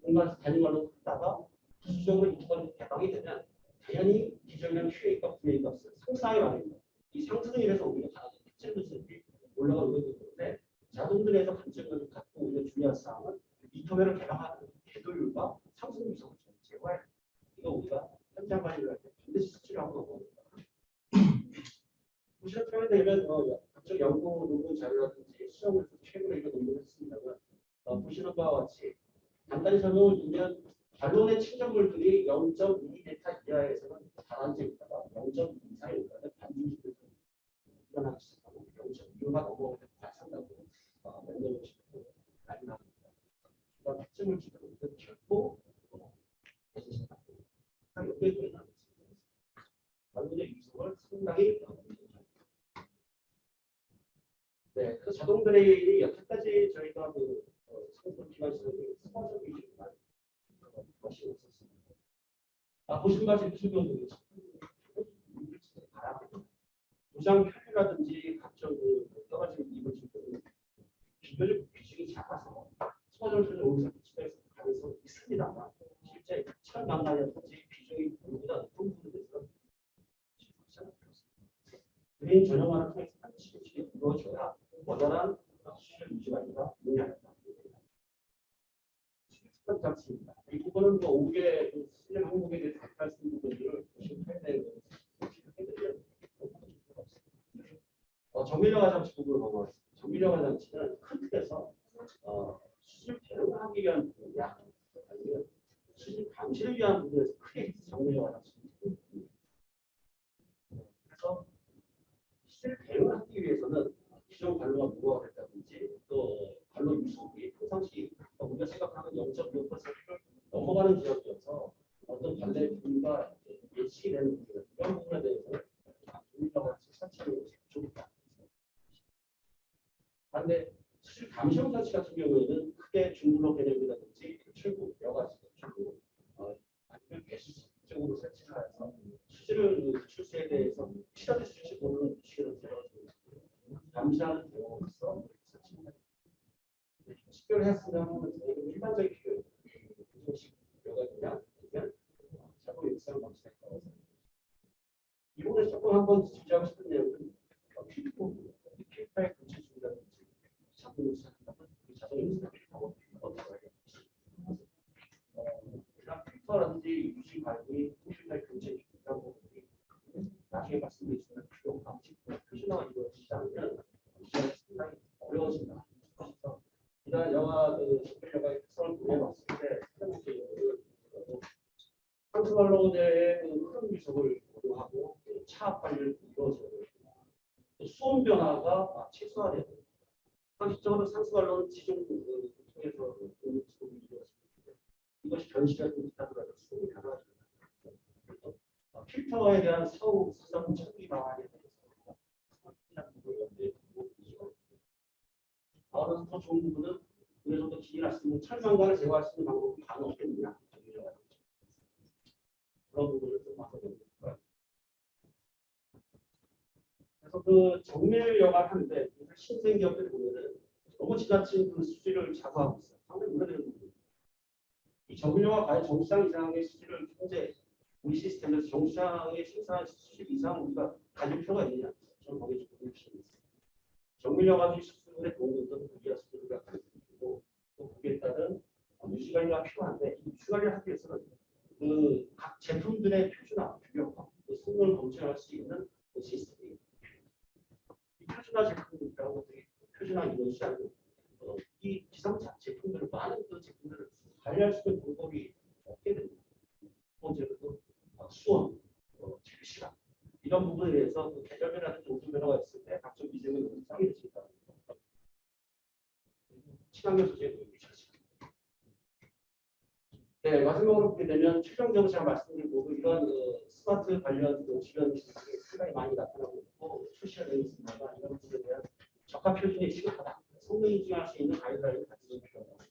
D: 공간 단위말로 하다가 부수적으로 인터넷 개방이 되면 당연히 기존의 QA값, VA값은 상승하게 마련입니다. 이 상승에 인해서 우리가 다른 특징들이 올라가게 되는데 자동들에서 관점을 갖고 우리가 중요한 사항은 미터웨를 개방하는 궤도율과 상승 유성을 제거해야 됩니다. 이거 우리가 현장 관리를 할 때 반드시 수치를 하고 넘어갑니다. 보시는 표현에 되면 각종 연구 논문 자료라든지 수정을 최근에 이거 논문을 했습니다만 보시는 바와 같이 간단히 설명을 드리면 반론의 침전물들이 0.2m 이하에서는 다란제있다가 0.2 이상에 올라가는 반중식을 일어나기 시작하고 0.2가 넘어오면 발산다고 명령을 시키고 난리 납니다. 그런 특징을 지금 결코 여기에 되는 반론의 유성을 상당히 네, 그 자동 드레인이 여태까지 저희가 그 상품 기관에서 스폰서 위주로 것이 없었습니다. 보시는 것이 무슨 경우인지 도장 표류라든지 각종 떨어진 이물질들은 비교적 비중이 작아서 스폰서를 오면서 비치에서 가능성이 있습니다만 실제 철망가라든지 비중이 보다 높은 부분에서 드레인 전용화를 통해서 반드시 이루어져야 원활한 수질 유지가 아니라 용이하다. 첫 장치입니다. 이 부분은 뭐 5개 수질 항목에 대해서 말씀 부분들을 보시면 되는 정밀화가 장치 부분으로 넘어가겠습니다. 정밀화가 장치는 큰 틀에서 수질 대응을 하기 위한 부분이야 아니면 수질 감시를 위한 부분에서 크게 정밀화가 장치입니다. 그래서 수질 대응을 하기 위해서는 기존 관로가 무거워가 됐다든지 또 관로 유속이 평상시 우리가 생각하는 0.6%를 넘어가는 지역이어서 어떤 관례 부분과 예측이 되는 부분 이런 부분에 대해서는 정밀화가 설치하는 것이 좋다. 그런데 수질 감시용 장치 같은 경우에는 크게 중물로 개념이라든지 출구 여러 가지 출구 아니면 배수적으로 설치를 해서 수질을 출수에 대해서 시간의 수치 모르는 수치를 들어주고 감시하는 대응으로서 설치를 식별했으면 일반적인 표현 구조식 여가냐 아니면 자동 역사를 방식했다고 이번에 조금 한번 지지하고 싶은 내용은 필터의 근처 중이라든지 자동 역사한다면 자동 역사를 필터하고 그냥 필터라든지 유지 관리 필터의 근처에 있다는 부분이 나중에 말씀드리지만 필요 방식 표시가 이루어지지 않으면 상당히 어려워진다. 그래서 일단 영화 정밀 영화의 특성을 보여봤을 때 상승 언론의 흐름 유속을 고려하고 차압 관리를 이루어져야 되고 수온 변화가 최소화되고 상식적으로 상승 언론은 지중 통해서 유속을 이루어집니다. 이것이 변시가 있다더라도 수온이 변화합니다. 필터에 대한 사상 착기 방안에 대해서 더 좋은 부분은 어느 정도 기인할 수 있는 철망관을 제거할 수 있는 방법이 가능하겠느냐 그런 부분을 좀 맞춰보는 거예요. 그래서 그 정밀 영화를 하는데 신생 기업들 보면은 너무 지나친 그 수지를 자구하고 있어요. 상당히 오래되는 부분. 이 정밀 영화 과연 정시장 이상의 수지를 현재 우리 시스템에서 정시장의 생산한 수지 이상 우리가 가질 필요가 있느냐? 저는 거기에 좀 의심이 있어요. 정밀 영화들이 수준의 동물들은 우리가 수준을 가르치고 또 거기에 따른 유지 관리가 필요한데 이 유지 관리를 하기 위해서는 그 각 제품들의 표준화, 규격화, 그 성능을 검증할 수 있는 그 시스템이 이 표준화 제품이라는 것들이 표준화 이루어지지 않고 이 기성차 제품들을 많은 그 제품들을 관리할 수 있는 방법이 없게 됩니다. 번째로 수온, 질시간 이런 부분에 대해서 그 계절변화든지 온도 변화가 있을 때 각종 미세먼지 현상이 될 수 있다. 친환경 소재의 유지하시고. 네, 마지막으로 보게 되면 최종적으로 제가 말씀드린 부분 이런 스마트 관련 주변 기술이 상당히 많이 나타나고 있고 출시가 되어 있습니다. 이런 부분에 대한 적합 표준이 시급하다. 성능 인증할 수 있는 가이드라인을 가지고 필요하다.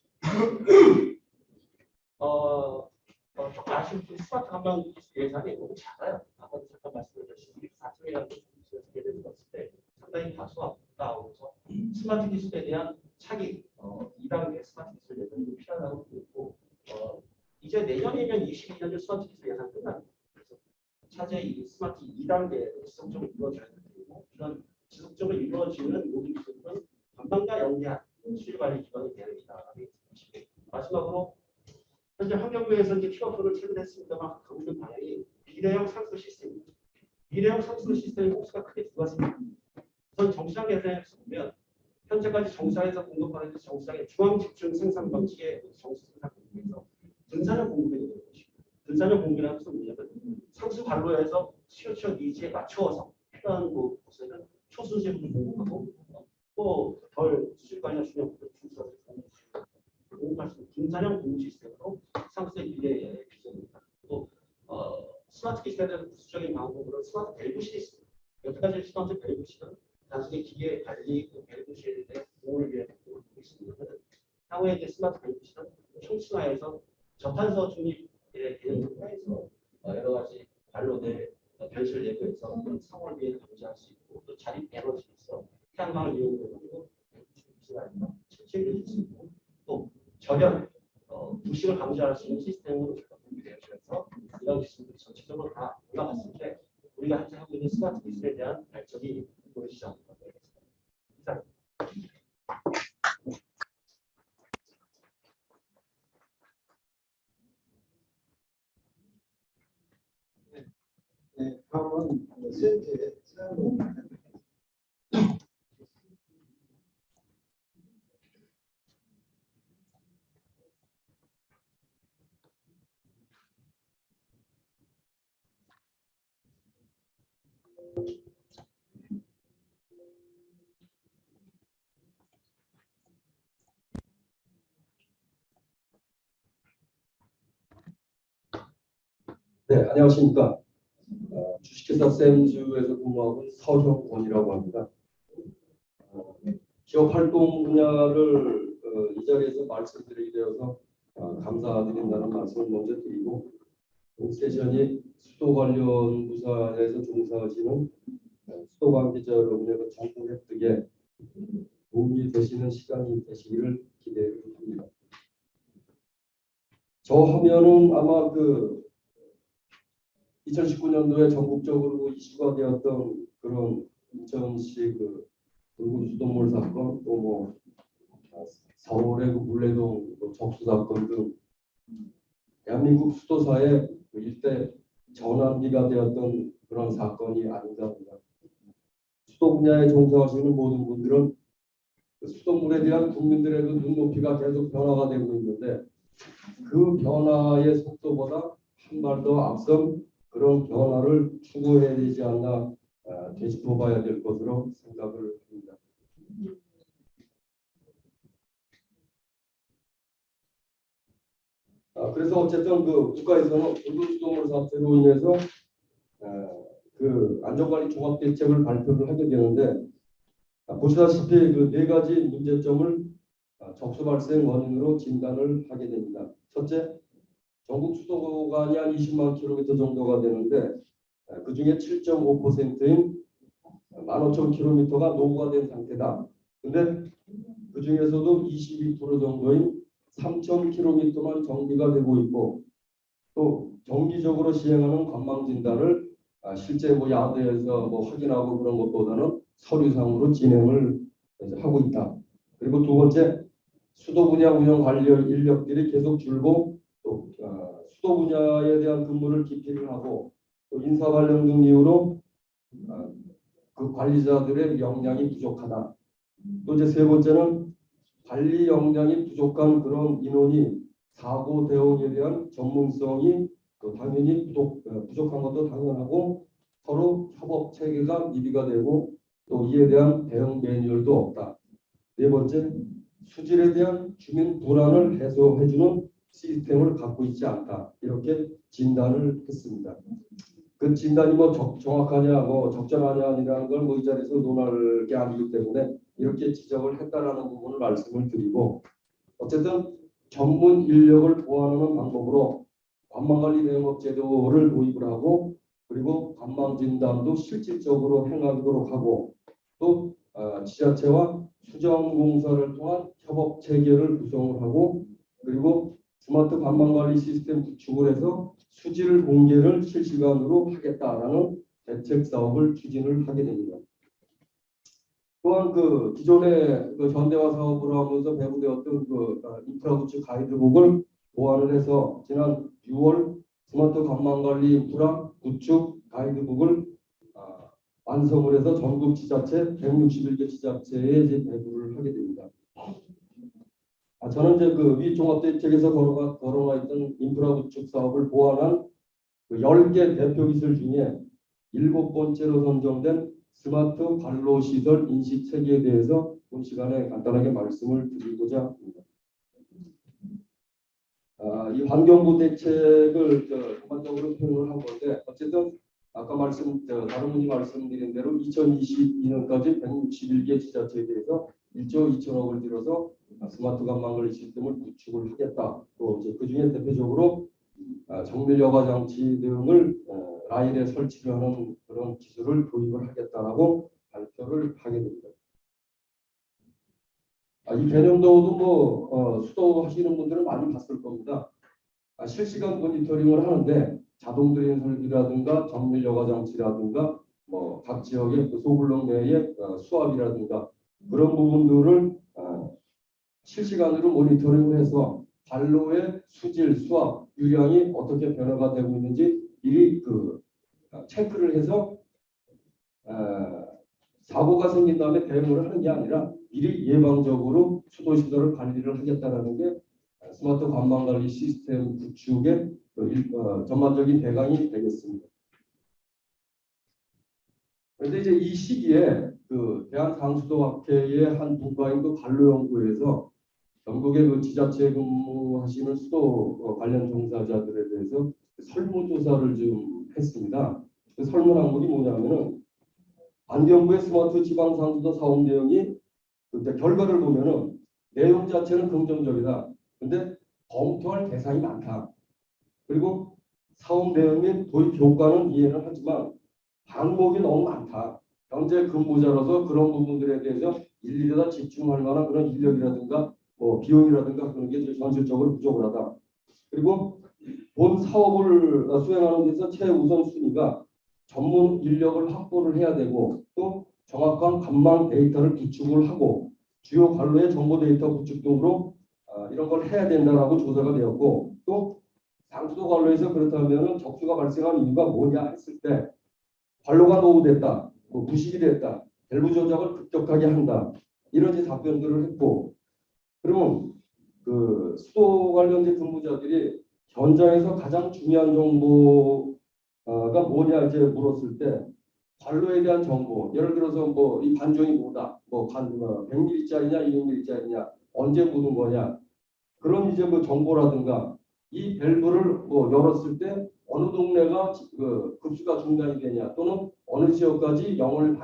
D: 조금 아쉬운 게 스마트 감방 예산이 너무 작아요. 아까도 잠깐 말씀드렸듯이 4천이라는 기술을 예를 들었을 때 상당히 다수가 나오면서 스마트 기술에 대한 차기 2단계 스마트 기술 예산이 필요하다고 보고 있고 이제 내년이면 22년도 스마트 기술 예산 끝납니다. 그래서 차제 이 스마트 2단계 지속적으로 이루어져야 되고 이런 지속적으로 이루어지는 모든 기술은 감방과 연계한 수요 관리 기반이 되어야 된다. 마지막으로 현재 환경부에서 이제 킥오프를 최근에 했습니다만 가고 있는 방향이 비례형 상수 시스템입니다. 비례형 상수 시스템의 호수가 크게 두 가지입니다. 우선 정시장 계산에서 보면 현재까지 정시장에서 공급하는 정시장의 중앙 집중 생산 방식의 정시 생산 공급에서 분산형 공급이 되는 것입니다. 분산형 공급이라는 것은 뭐냐면 상수 관로에서 수요 니즈에 맞추어서 필요한 곳에는 초수제품을 공급하고 또 덜 수질 관련 중요한 중수를 공급할 수 있는 분산형 공급 시스템으로 상수의 미래에 비전입니다. 또 스마트 기술에 대한 부수적인 방법으로 스마트 밸브실이 있습니다. 여태까지 스마트 밸브실은 단순히 기계 관리 밸브실에 대한 보호를 위해 공급을 하고 있습니다. 향후에 이제 스마트 밸브실은 총칭화해서 저탄소 중립의 개념을 해서 여러 가지 관로대 변수를 내부해서 상호를 위해 감지할 수 있고 또 자립 에너지에서 태양광을 이용해가지고 실질을 수 있고 또 절연 부식을 감지할 수 있는 시스템으로 준비되어서 이런 기술들이 전체적으로 다 올라갔을 때 우리가 현재 하고 있는 스마트 기술에 대한 발전이 보여지지 않는다. 이상.
A: 네, 다음은 센터의 사용.
E: 네, 안녕하십니까. 주식회사 샘즈에서 근무하고 있는 서형권이라고 합니다. 기업 활동 분야를 이 자리에서 말씀드리게 되어서 감사드린다는 말씀을 먼저 드리고 세션이 수도 관련 부서에서 종사하시는 수도 관계자 여러분의 그 정보 획득에 도움이 되시는 시간이 되시기를 기대를 합니다. 저 화면은 아마 2019년도에 전국적으로 이슈가 되었던 그런 인천시 돌고 수돗물 사건 또 서울의 물레동 적수 사건 등 대한민국 수도사의 일대 전환기가 되었던 그런 사건이 아닌가 합니다. 수도 분야에 종사하시는 모든 분들은 그 수돗물에 대한 국민들의 그 눈높이가 계속 변화가 되고 있는데 그 변화의 속도보다 한 발 더 앞선 그런 변화를 추구해야 되지 않나 되짚어봐야 될 것으로 생각을 합니다. 그래서 어쨌든 그 국가에서는 불도수돗물 사태로 인해서 그 안전관리 종합대책을 발표를 하게 되는데 보시다시피 그 네 가지 문제점을 적수 발생 원인으로 진단을 하게 됩니다. 첫째, 전국 수도관이 한 20만 킬로미터 정도가 되는데 그 중에 7.5%인 15,000킬로미터가 노후가 된 상태다. 근데 그 중에서도 22% 정도인 3,000킬로미터만 정비가 되고 있고 또 정기적으로 시행하는 관망 진단을 실제 뭐 야대에서 뭐 확인하고 그런 것보다는 서류상으로 진행을 하고 있다. 그리고 두 번째, 수도 분야 운영 관련 인력들이 계속 줄고 또 수도 분야에 대한 근무를 기피를 하고 또 인사 관련 등 이유로 그 관리자들의 역량이 부족하다. 또 이제 세 번째는 관리 역량이 부족한 그런 인원이 사고 대응에 대한 전문성이 또 당연히 부족한 것도 당연하고 서로 협업 체계가 미비가 되고 또 이에 대한 대응 매뉴얼도 없다. 네 번째, 수질에 대한 주민 불안을 해소해주는 시스템을 갖고 있지 않다. 이렇게 진단을 했습니다. 그 진단이 뭐 정확하냐, 뭐 적절하냐 아니라는 걸 뭐 이 자리에서 논할 게 아니기 때문에 이렇게 지적을 했다라는 부분을 말씀을 드리고 어쨌든 전문 인력을 보완하는 방법으로 관망관리 대응업 제도를 도입을 하고 그리고 관망 진단도 실질적으로 행하도록 하고 또 지자체와 수정공사를 통한 협업 체계를 구성을 하고 그리고 스마트 관망관리 시스템 구축을 해서 수질 공개를 실시간으로 하겠다라는 대책 사업을 추진을 하게 됩니다. 또한 그 기존의 그 현대화 사업을 하면서 배부되었던 그 인프라 구축 가이드북을 보완을 해서 지난 6월 스마트 관망관리 인프라 구축 가이드북을 완성을 해서 전국 지자체 161개 지자체에 이제 배부를 하게 됩니다. 저는 이제 그 위 종합대책에서 거론와 있던 인프라 구축 사업을 보완한 그 10개 대표 기술 중에 7번째로 선정된 스마트 관로 시설 인식 체계에 대해서 본 시간에 간단하게 말씀을 드리고자 합니다. 이 환경부 대책을 전반적으로 표현을 한 건데 어쨌든 아까 다른 분이 말씀드린 대로 2022년까지 161개 지자체에 대해서 1조 2천억을 들여서 스마트 관망관리 시스템을 구축을 하겠다. 또 그 중에 대표적으로 정밀 여과 장치 등을 라인에 설치를 하는 그런 기술을 도입을 하겠다라고 발표를 하게 됩니다. 이 개념도도 뭐 수도 하시는 분들은 많이 봤을 겁니다. 실시간 모니터링을 하는데 자동 드레인 설비라든가 정밀 여과 장치라든가 뭐 각 지역의 그 소굴록 내의 수압이라든가 그런 부분들을 실시간으로 모니터링을 해서 관로의 수질, 수압, 유량이 어떻게 변화가 되고 있는지 미리 그 체크를 해서 사고가 생긴 다음에 대응을 하는 게 아니라 미리 예방적으로 수도 시설을 관리를 하겠다라는 게 스마트 관망관리 시스템 구축의 전반적인 대강이 되겠습니다. 그런데 이제 이 시기에 그 대한상수도학회의 한 분과인 그 관로연구에서 전국의 그 지자체에 근무하시는 수도 관련 종사자들에 대해서 설문조사를 좀 했습니다. 그 설문 항목이 뭐냐면은 환경부의 스마트 지방상수도 사업 내용이 그때 결과를 보면은 내용 자체는 긍정적이다. 근데 검토할 대상이 많다. 그리고 사업 내용 및 도입 효과는 이해는 하지만 항목이 너무 많다. 경제 근무자로서 그런 부분들에 대해서 일일이 다 집중할 만한 그런 인력이라든가 뭐 비용이라든가 그런 게 현실적으로 부족을 하다. 그리고 본 사업을 수행하는 데서 최우선 순위가 전문 인력을 확보를 해야 되고 또 정확한 관망 데이터를 구축을 하고 주요 관로의 정보 데이터 구축 등으로 이런 걸 해야 된다라고 조사가 되었고 또 상수도 관로에서 그렇다면 적수가 발생한 이유가 뭐냐 했을 때 관로가 노후됐다, 뭐 부식이 됐다, 밸브 조작을 급격하게 한다, 이런 이제 답변들을 했고, 그러면 그 수도 관련된 근무자들이 현장에서 가장 중요한 정보가 뭐냐 이제 물었을 때 관로에 대한 정보, 예를 들어서 뭐 이 반종이 뭐다, 뭐 100mm짜리냐 200mm짜리냐 언제 묻은 거냐, 그런 이제 뭐 정보라든가 이 밸브를 뭐 열었을 때 어느 동네가 그 급수가 중단이 되냐 또는 어느 지역까지 영향을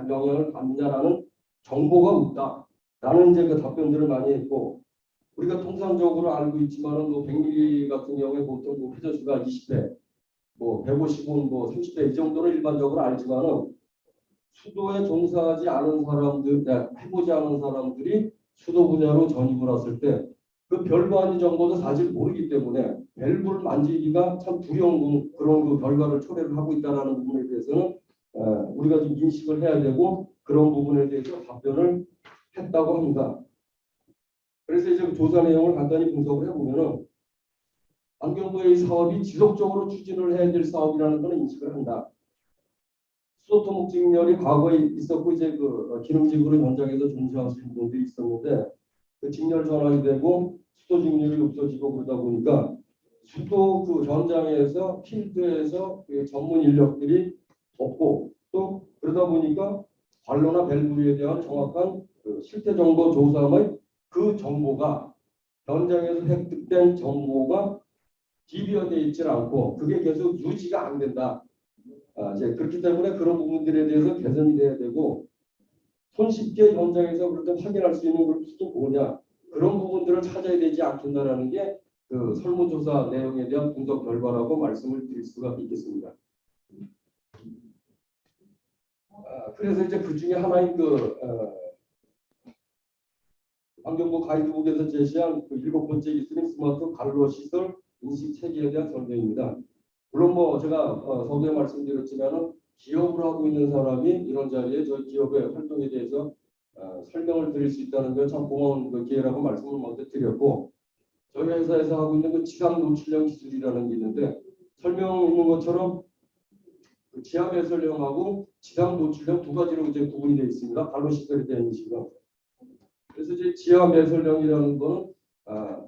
E: 받느냐라는 정보가 없다라는 이제 그 답변들을 많이 했고, 우리가 통상적으로 알고 있지만은 뭐 100mm 같은 경우에 보통 뭐 회전수가 20배, 뭐 150은 뭐 30배 이 정도는 일반적으로 알지만은 수도에 종사하지 않은 사람들, 해보지 않은 사람들이 수도 분야로 전입을 왔을 때 그 별거 아닌 정보도 사실 모르기 때문에 밸브를 만지기가 참 두려운 그런 그 결과를 초래를 하고 있다는 부분에 대해서는 우리가 좀 인식을 해야 되고 그런 부분에 대해서 답변을 했다고 합니다. 그래서 이제 그 조사 내용을 간단히 분석을 해보면은 환경부의 사업이 지속적으로 추진을 해야 될 사업이라는 것을 인식을 한다. 수도토목직렬이 과거에 있었고 이제 그 기능직으로 현장에서 종사하시는 분들이 있었는데 그 직렬 전환이 되고 수도직렬이 없어지고 그러다 보니까 수도 그 현장에서 필드에서 그 전문 인력들이 없고 또 그러다 보니까 관로나 밸브에 대한 정확한 그 실태 정보 조사의 그 정보가 현장에서 획득된 정보가 DB화되어 있지 않고 그게 계속 유지가 안 된다. 이제 그렇기 때문에 그런 부분들에 대해서 개선이 돼야 되고 손쉽게 현장에서 그렇게 확인할 수 있는 것이 뭐냐 그런 부분들을 찾아야 되지 않겠나라는 게 그 설문조사 내용에 대한 분석 결과라고 말씀을 드릴 수가 있겠습니다. 그래서 이제 그 중에 하나인 그 환경부 가이드북에서 제시한 그 7번째 기술인 스마트 관로 시설 인식 체계에 대한 설명입니다. 물론 뭐 제가 서두에 말씀드렸지만은 기업을 하고 있는 사람이 이런 자리에 저희 기업의 활동에 대해서 설명을 드릴 수 있다는 건 참 고마운 그 기회라고 말씀을 먼저 드렸고, 저희 회사에서 하고 있는 그 지상 노출형 기술이라는 게 있는데 설명 있는 것처럼 그 지하 배설형하고 지상 노출형 두 가지로 이제 구분이 되어 있습니다. 관로 시설에 대한 인식은. 그래서 이제 지하 배설형이라는 거는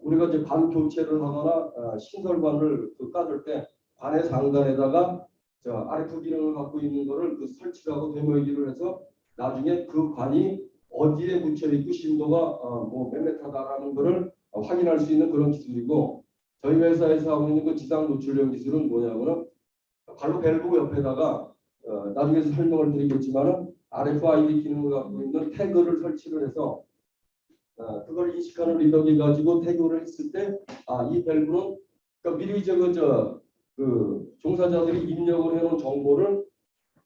E: 우리가 이제 관 교체를 하거나 신설관을 그 까줄 때 관의 상단에다가 저 RF 기능을 갖고 있는 거를 그 설치를 하고 데모이기를 해서 나중에 그 관이 어디에 묻혀 있고 심도가 뭐 몇 메타다라는 거를 확인할 수 있는 그런 기술이고, 저희 회사에서 하고 있는 그 지상 노출형 기술은 뭐냐면은 관로 밸브 옆에다가 나중에 설명을 드리겠지만은 RFID 기능을 갖고 있는 태그를 설치를 해서 그걸 인식하는 리더기 가지고 태그를 했을 때 이 밸브는 그러니까 미리 그 종사자들이 입력을 해놓은 정보를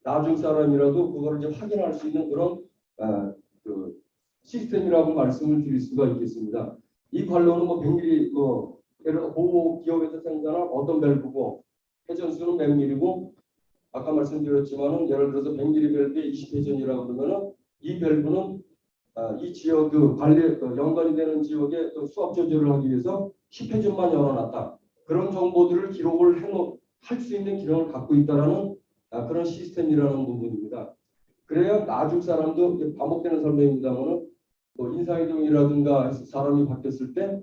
E: 나중 사람이라도 그거를 이제 확인할 수 있는 그런 그 시스템이라고 말씀을 드릴 수가 있겠습니다. 이 관로는 뭐 100mm 예를 들어 고 기업에서 생산한 어떤 밸브고 회전수는 몇 mm고 아까 말씀드렸지만은 예를 들어서 100mm 밸브에 20회전이라고 그러면은 이 밸브는 이 지역 그 관리 연관이 되는 지역의 수압 조절을 하기 위해서 10회전만 열어놨다. 그런 정보들을 기록을 할 수 있는 기능을 갖고 있다라는 그런 시스템이라는 부분입니다. 그래야 나중 사람도 반복되는 설명입니다만은 뭐 인사이동이라든가 사람이 바뀌었을 때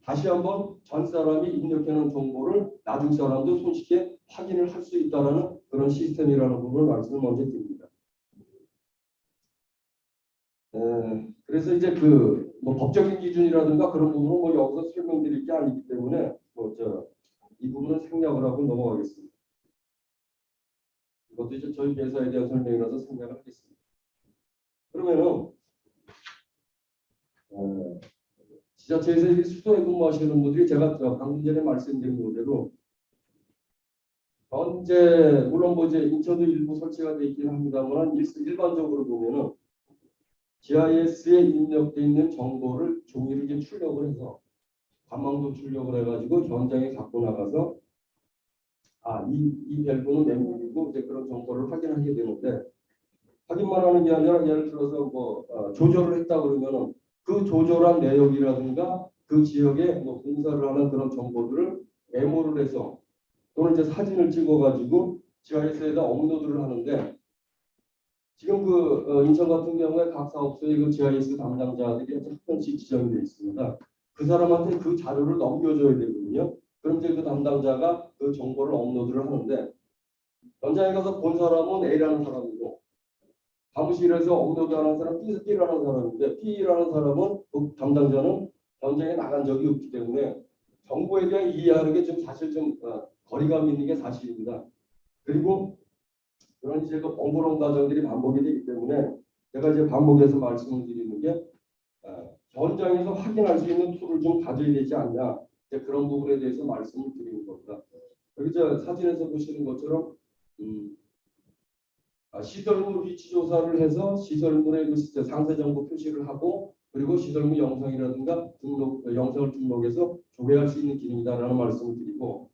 E: 다시 한번 전 사람이 입력해놓은 정보를 나중 사람도 손쉽게 확인을 할 수 있다라는 그런 시스템이라는 부분을 말씀을 먼저 드립니다. 그래서 이제 그 뭐 법적인 기준이라든가 그런 부분은 뭐 여기서 설명드릴 게 아니기 때문에 이 부분은 생략을 하고 넘어가겠습니다. 이것도 이제 저희 회사에 대한 설명이라서 생략을 하겠습니다. 그러면은 지자체에서 수도에 근무하시는 분들이 제가 방금 전에 말씀드린 그대로 현재 물론 뭐 이제 인천도 일부 설치가 되어 있긴 합니다만 일반적으로 보면은 GIS에 입력되어 있는 정보를 종이로 이제 출력을 해서 관망도 출력을 해가지고 현장에 갖고 나가서 이 밸브는 몇 mm이고 이제 그런 정보를 확인하게 되는데, 확인만 하는 게 아니라 예를 들어서 뭐 조절을 했다 그러면은 그 조절한 내역이라든가 그 지역에 뭐 공사를 하는 그런 정보들을 메모를 해서 또는 이제 사진을 찍어가지고 GIS에다 업로드를 하는데 지금 인천 같은 경우에 각 사업소의 그 GIS 담당자들이 한 명씩 지정이 되어 있습니다. 그 사람한테 그 자료를 넘겨줘야 되거든요. 그럼 이제 그 담당자가 그 정보를 업로드를 하는데 현장에 가서 본 사람은 A라는 사람이고 사무실에서 업로드하는 사람 B라는 사람인데 B라는 사람은 그 담당자는 현장에 나간 적이 없기 때문에 정보에 대한 이해하는 게 좀 사실 좀 거리감 있는 게 사실입니다. 그리고 그런 이제 그 번거로운 과정들이 반복이 되기 때문에 제가 이제 반복해서 말씀을 드리는 게 현장에서 확인할 수 있는 툴을 좀 가져야 되지 않냐 이제 그런 부분에 대해서 말씀을 드리는 겁니다. 여기 저 사진에서 보시는 것처럼 시설물 위치 조사를 해서 시설물의 그 상세 정보 표시를 하고 그리고 시설물 영상이라든가 영상을 등록해서 조회할 수 있는 기능이다라는 말씀을 드리고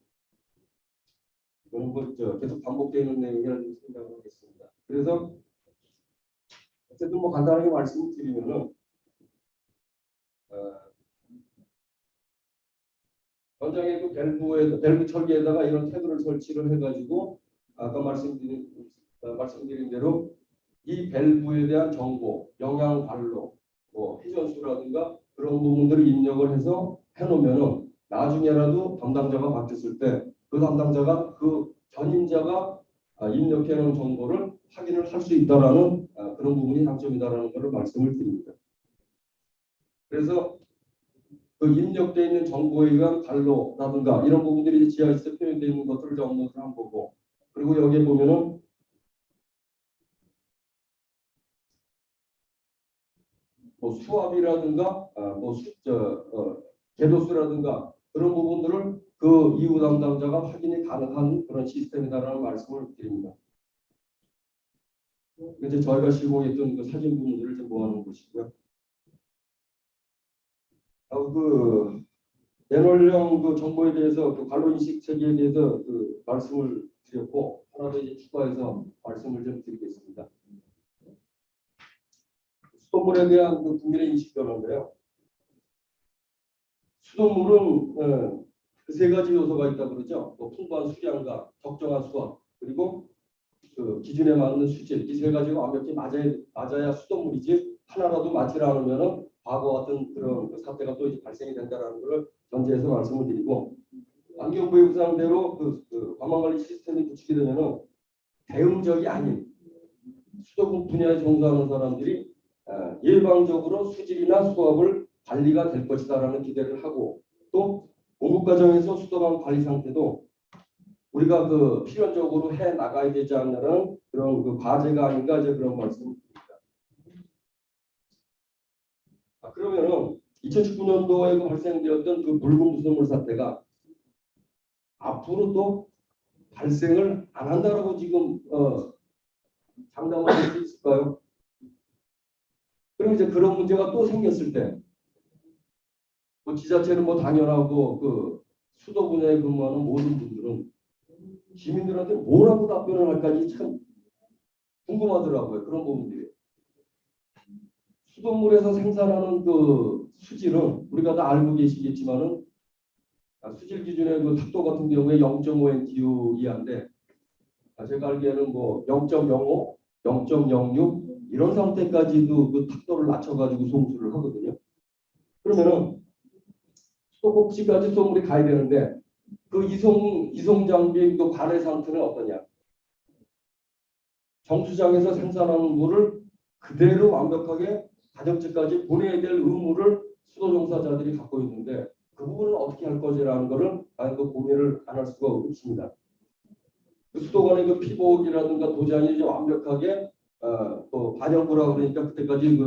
E: 이건 뭐 계속 반복되는 내용이라는 생각을 하겠습니다. 그래서 어쨌든 뭐 간단하게 말씀을 드리면은 현장의 그 밸브 철기에다가 이런 태그를 설치를 해가지고 아까 말씀드린 대로 이 밸브에 대한 정보, 영양 관로, 뭐 회전수라든가 그런 부분들을 입력을 해서 해놓으면은 나중에라도 담당자가 바뀌었을 때 그 담당자가 그 전임자가 입력해놓은 정보를 확인을 할 수 있다라는 그런 부분이 장점이다라는 것을 말씀을 드립니다. 그래서 그 입력되어 있는 정보에 의한 관로라든가 이런 부분들이 GIS에 표현되어 있는 것들을 업로드를 한 거고 그리고 여기에 보면은 뭐 수압이라든가 궤도수라든가 그런 부분들을 그 이후 담당자가 확인이 가능한 그런 시스템이다라는 말씀을 드립니다. 이제 저희가 시공했던 그 사진 부분들을 좀 모아놓은 것이고요. 내놀령 그 정보에 대해서 그 관로 인식 체계에 대해서 그 말씀을 드렸고 하나 더 이제 추가해서 말씀을 좀 드리겠습니다. 수돗물에 대한 그 국민의 인식 변화인데요. 수돗물은 그 세 가지 요소가 있다 그러죠. 뭐 풍부한 수량과 적정한 수압 그리고 그 기준에 맞는 수질 이 세 가지가 완벽히 맞아야 수돗물이지 하나라도 맞지 않으면은 과거 같은 그런 그 사태가 또 이제 발생이 된다라는 것을 전제해서 말씀을 드리고 환경부 예부상대로 그 관광관리 시스템이 구축이 되면은 대응적이 아닌 수도권 분야에 종사하는 사람들이 일방적으로 수질이나 수압을 관리가 될 것이다라는 기대를 하고 또 공급 과정에서 수도관 관리 상태도 우리가 그 필연적으로 해 나가야 되지 않는 그런 그 과제가 아닌가 이제 그런 말씀입니다. 그러면은 2019년도에 발생되었던 그 붉은 무슨물 사태가 앞으로 또 발생을 안 한다라고 지금 장담을 할 수 있을까요? 그럼 이제 그런 문제가 또 생겼을 때 뭐 지자체는 뭐 당연하고 그 수도 분야에 근무하는 모든 분들은 시민들한테 뭐라고 답변을 할까지 참 궁금하더라고요. 그런 부분들이. 수돗물에서 생산하는 그 수질은 우리가 다 알고 계시겠지만은 수질 기준의 그 탁도 같은 경우에 0.5 NTU 이하인데 제가 알기에는 뭐 0.05, 0.06 이런 상태까지도 그 탁도를 낮춰가지고 송수를 하거든요. 그러면은 수도꼭지까지 수돗물이 가야 되는데 그 이송 장비의 그 관해 상태는 어떠냐? 정수장에서 생산하는 물을 그대로 완벽하게 가정집까지 보내야 될 의무를 수도종사자들이 갖고 있는데 그 부분을 어떻게 할 것이라는 것을 그 고민을 안 할 수가 없습니다. 그 수도관의 그 피복이라든가 도장이 이제 완벽하게 반영부라 그러니까 그때까지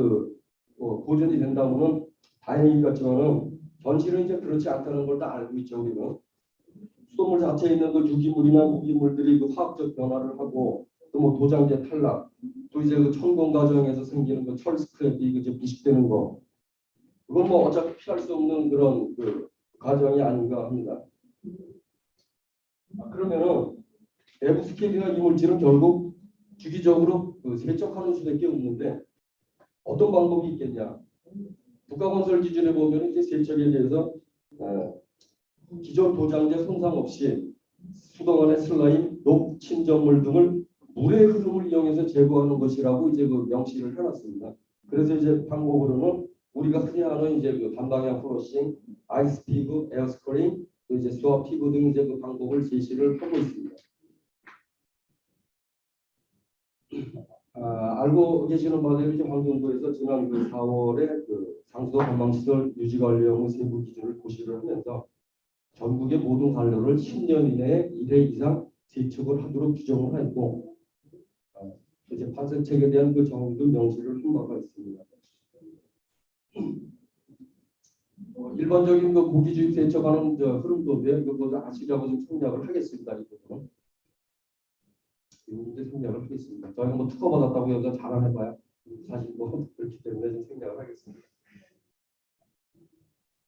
E: 보존이 된다면은 다행인 것 같지만은 현실은 이제 그렇지 않다는 걸 다 알고 있죠. 우리는 수돗물 자체에 있는 그 유기물이나 무기물들이 그 화학적 변화를 하고 또 뭐 도장제 탈락 또 이제 그 천공 과정에서 생기는 그 철 스크랩이 이제 부식되는 거 그건 뭐 어차피 피할 수 없는 그런 그 과정이 아닌가 합니다. 그러면은 내부 스케일이나 이물질은 결국 주기적으로 세척하는 수밖에 없는데 어떤 방법이 있겠냐? 국가건설 기준에 보면 이제 세척에 대해서 기존 도장제 손상 없이 수도관의 슬라임, 녹, 침전물 등을 물의 흐름을 이용해서 제거하는 것이라고 이제 그 명시를 해놨습니다. 그래서 이제 방법으로는 우리가 흔히 하는 이제 그 단방향 플러싱, 아이스 피브, 에어 스커링, 또 이제 수압 피브 등 이제 그 방법을 제시를 하고 있습니다. 알고 계시는 바대로 이제 환경부에서 지난 그 4월에 그 상수도 관망시설 유지관리용 세부 기준을 고시를 하면서 전국의 모든 관로를 10년 이내에 1회 이상 세척을 하도록 규정을 했고 이제 판세책에 대한 그 정의도 명시를 한 바가 있습니다. 일반적인 그 고기주입 세척하는 흐름도인데 그것도 아시라고 좀 생략을 하겠습니다. 이 부분은. 이 문제 생략을 하겠습니다. 저희가 뭐 특허 받았다고 해서 자랑해봐야 사실 뭐 그렇기 때문에 좀 생략을 하겠습니다.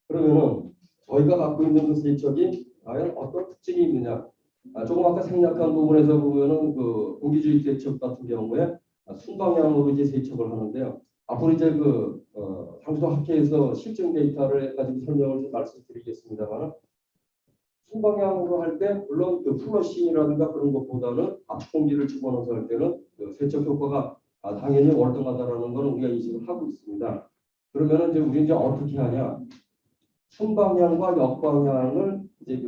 E: 그러면은 저희가 갖고 있는 그 세척이 과연 어떤 특징이 있느냐? 조금 아까 생략한 부분에서 보면은 그 고기주입 세척 같은 경우에 순방향으로 이제 세척을 하는데요. 앞으로 이제 그 상수도 학회에서 실증 데이터를 가지고 설명을 좀 말씀드리겠습니다만 순방향으로 할 때 물론 그 플러싱이라든가 그런 것보다는 압축 공기를 집어넣어서 할 때는 그 세척 효과가 당연히 월등하다라는 걸 우리가 인식을 하고 있습니다. 그러면은 이제 우리 이제 어떻게 하냐? 순방향과 역방향을 이제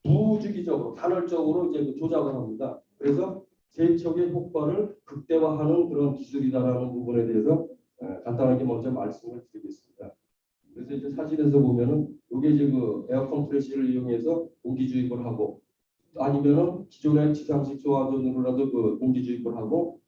E: 부주기적으로 단월적으로 이제 조작을 합니다. 그래서 세척의 효과를 극대화하는 그런 기술이다라는 부분에 대해서 간단하게 먼저 말씀을 드리겠습니다. 그래서 이제 사진에서 보면은 이게 이제 그 에어 컴프레시를 이용해서 공기 주입을 하고 아니면은 기존의 지상식 소화전으로라도 그 공기 주입을 하고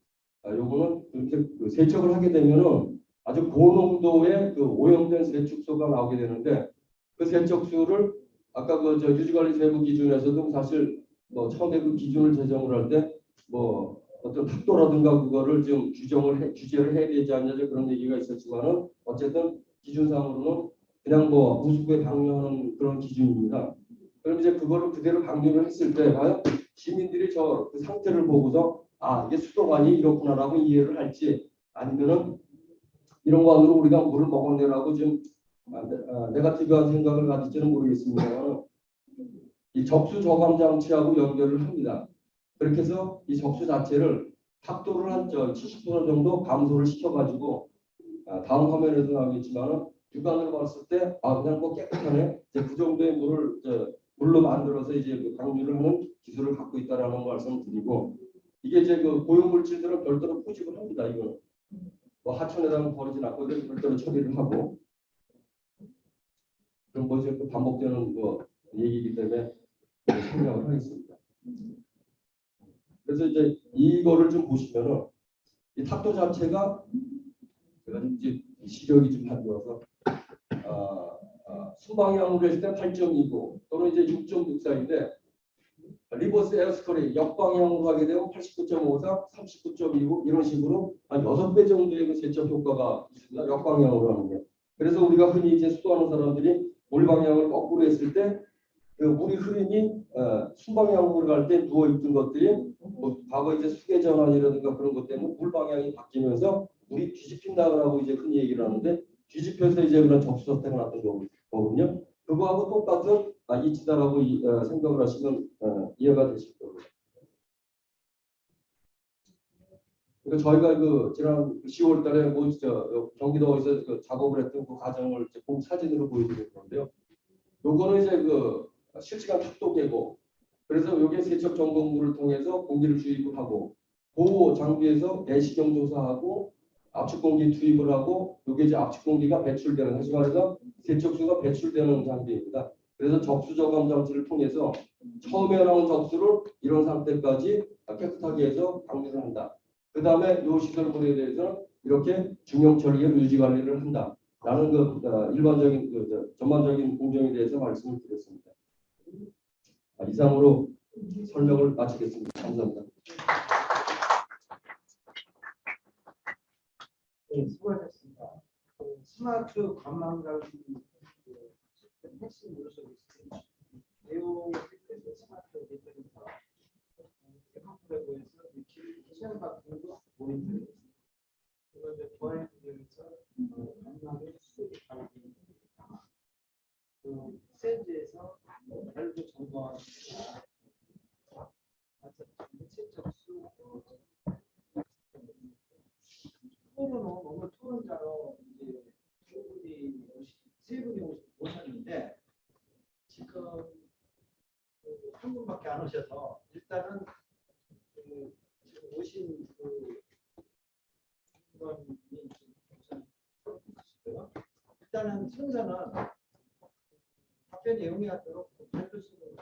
E: 요거는 이렇게 그 세척을 하게 되면은 아주 고농도의 그 오염된 세척수가 나오게 되는데 그 세척수를 아까 그 유지관리 세부 기준에서도 사실 뭐 처음에 그 기준을 제정을 할 때 뭐 어떤 탁도라든가 그거를 좀 규제를 해야 되지 않냐 그런 얘기가 있었지만은 어쨌든 기준상으로는 그냥 뭐 우수부에 방류하는 그런 기준입니다. 그럼 이제 그거를 그대로 방류를 했을 때 과연 시민들이 저 그 상태를 보고서 이게 수도관이 이렇구나라고 이해를 할지 아니면은 이런 관으로 우리가 물을 먹어내라고 좀 네거티브한 생각을 가질지는 모르겠습니다만 이 접수 저감 장치하고 연결을 합니다. 그렇게 해서 이 접수 자체를 탁도를 한 70% 정도 감소를 시켜가지고 다음 화면에도 나오겠지만 육안으로 봤을 때 그냥 뭐 깨끗하네. 이제 그 정도의 물을 물로 만들어서 이제 그 방류를 하는 기술을 갖고 있다라는 말씀을 드리고 이게 이제 그 고용물질들은 별도로 포집을 합니다. 이거는 뭐 하천에다가 버리진 않고 별도로 처리를 하고 그럼 뭐 이제 그 반복되는 뭐 얘기이기 때문에 설명을 하겠습니다. 그래서 이제 이거를 좀 보시면은 이 탁도 자체가 제가 이제 시력이 좀 안 좋아서 수방향으로 했을 때 8.29 또는 이제 6.64인데 리버스 에어스컬이 역방향으로 하게 되면 89.54, 39.29 이런 식으로 한 6배 정도의 그 세척 효과가 있습니다. 역방향으로 하는 게. 그래서 우리가 흔히 이제 수도하는 사람들이 물 방향을 거꾸로 했을 때 그 물이 흐름이 순방향으로 갈 때 누워 있던 것들이 뭐 과거 이제 수계 전환이라든가 그런 것 때문에 물 방향이 바뀌면서 물이 뒤집힌다고 이제 흔히 얘기를 하는데 뒤집혀서 이제 그런 접수 사태가 났던 거거든요. 그거하고 똑같은 이치다라고 생각을 하시면 이해가 되실 겁니다. 그러니까 저희가 그 지난 10월달에 뭐 경기도에서 그 작업을 했던 그 과정을 본 사진으로 보여드릴 건데요. 요거는 이제 그 실시간 탁도 깨고 그래서 요게 세척 점검물을 통해서 공기를 주입을 하고 그 장비에서 내시경 조사하고 압축 공기 투입을 하고 요게 이제 압축 공기가 배출되는 다시 말해서 세척수가 배출되는 장비입니다. 그래서 접수 저감 장치를 통해서 처음에 나온 접수를 이런 상태까지 깨끗하게 해서 방류를 한다. 그 다음에 요 시설물에 대해서는 이렇게 중형 처리의 유지 관리를 한다. 라는 그 일반적인 전반적인 공정에 대해서 말씀을 드렸습니다. 이상으로 설명을 마치겠습니다. 감사합니다.
A: 네, 수고하셨습니다. 스마트 관망가기 핵심 요소가 있습니다. 내용 테크에서 스마트 데이터에서 컴퓨터에서 시험 같은 거 모니터링 그리고 이제 보안에서 관망의 수익 관리 센즈에서 밸브 점검 전체 접수 토론은 오늘 토론자로 이제 세 분이 오셨는데 지금 한 분밖에 안 오셔서 일단은 지금 오신 분이 우선 토론해주시고요. 일단은 순서는 답변이 용이하도록 발표식으로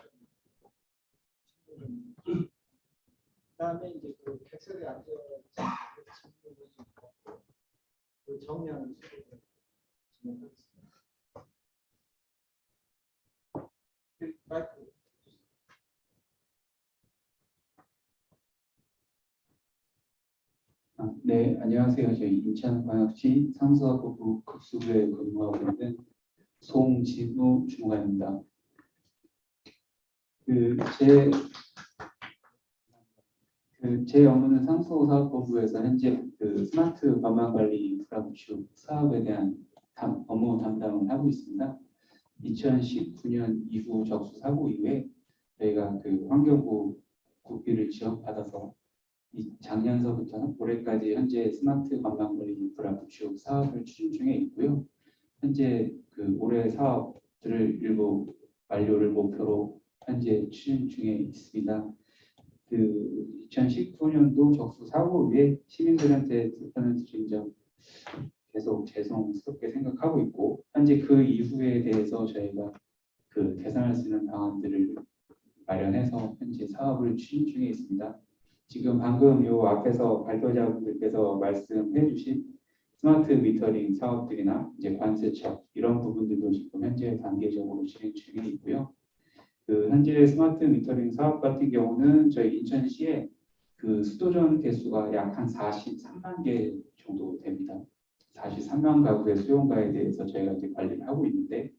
A: 그다음에 이제 그 객석에 앉아 질문을 좀 받고 그 정리하는 식으로 진행하겠습니다. 마이크.
F: 네, 안녕하세요. 저희 인천광역시 상수학부부 급수부에 근무하고 있는 송진우 주무관입니다. 제 업무는 상수사업본부에서 현재 스마트 관광관리 인프라구축 사업에 대한 업무 담당을 하고 있습니다. 2019년 이후 적수 사고 이후에 저희가 환경부 국비를 지원받아서 작년서부터 올해까지 현재 스마트 관광거리 인프라 구축 사업을 추진 중에 있고요. 현재 올해 사업들을 일부 완료를 목표로 현재 추진 중에 있습니다. 2019년도 적수 사고 후에 시민들한테 불편을 드린 점 계속 죄송스럽게 생각하고 있고 현재 그 이후에 대해서 저희가 개선할 수 있는 방안들을 마련해서 현재 사업을 추진 중에 있습니다. 지금 방금 요 앞에서 발표자분들께서 말씀해주신 스마트 미터링 사업들이나 이제 관세청 이런 부분들도 지금 현재 단계적으로 진행 중에 있고요. 현재 스마트 미터링 사업 같은 경우는 저희 인천시에 수도전 개수가 약 한 43만 개 정도 됩니다. 43만 가구의 수용가에 대해서 저희가 이제 관리를 하고 있는데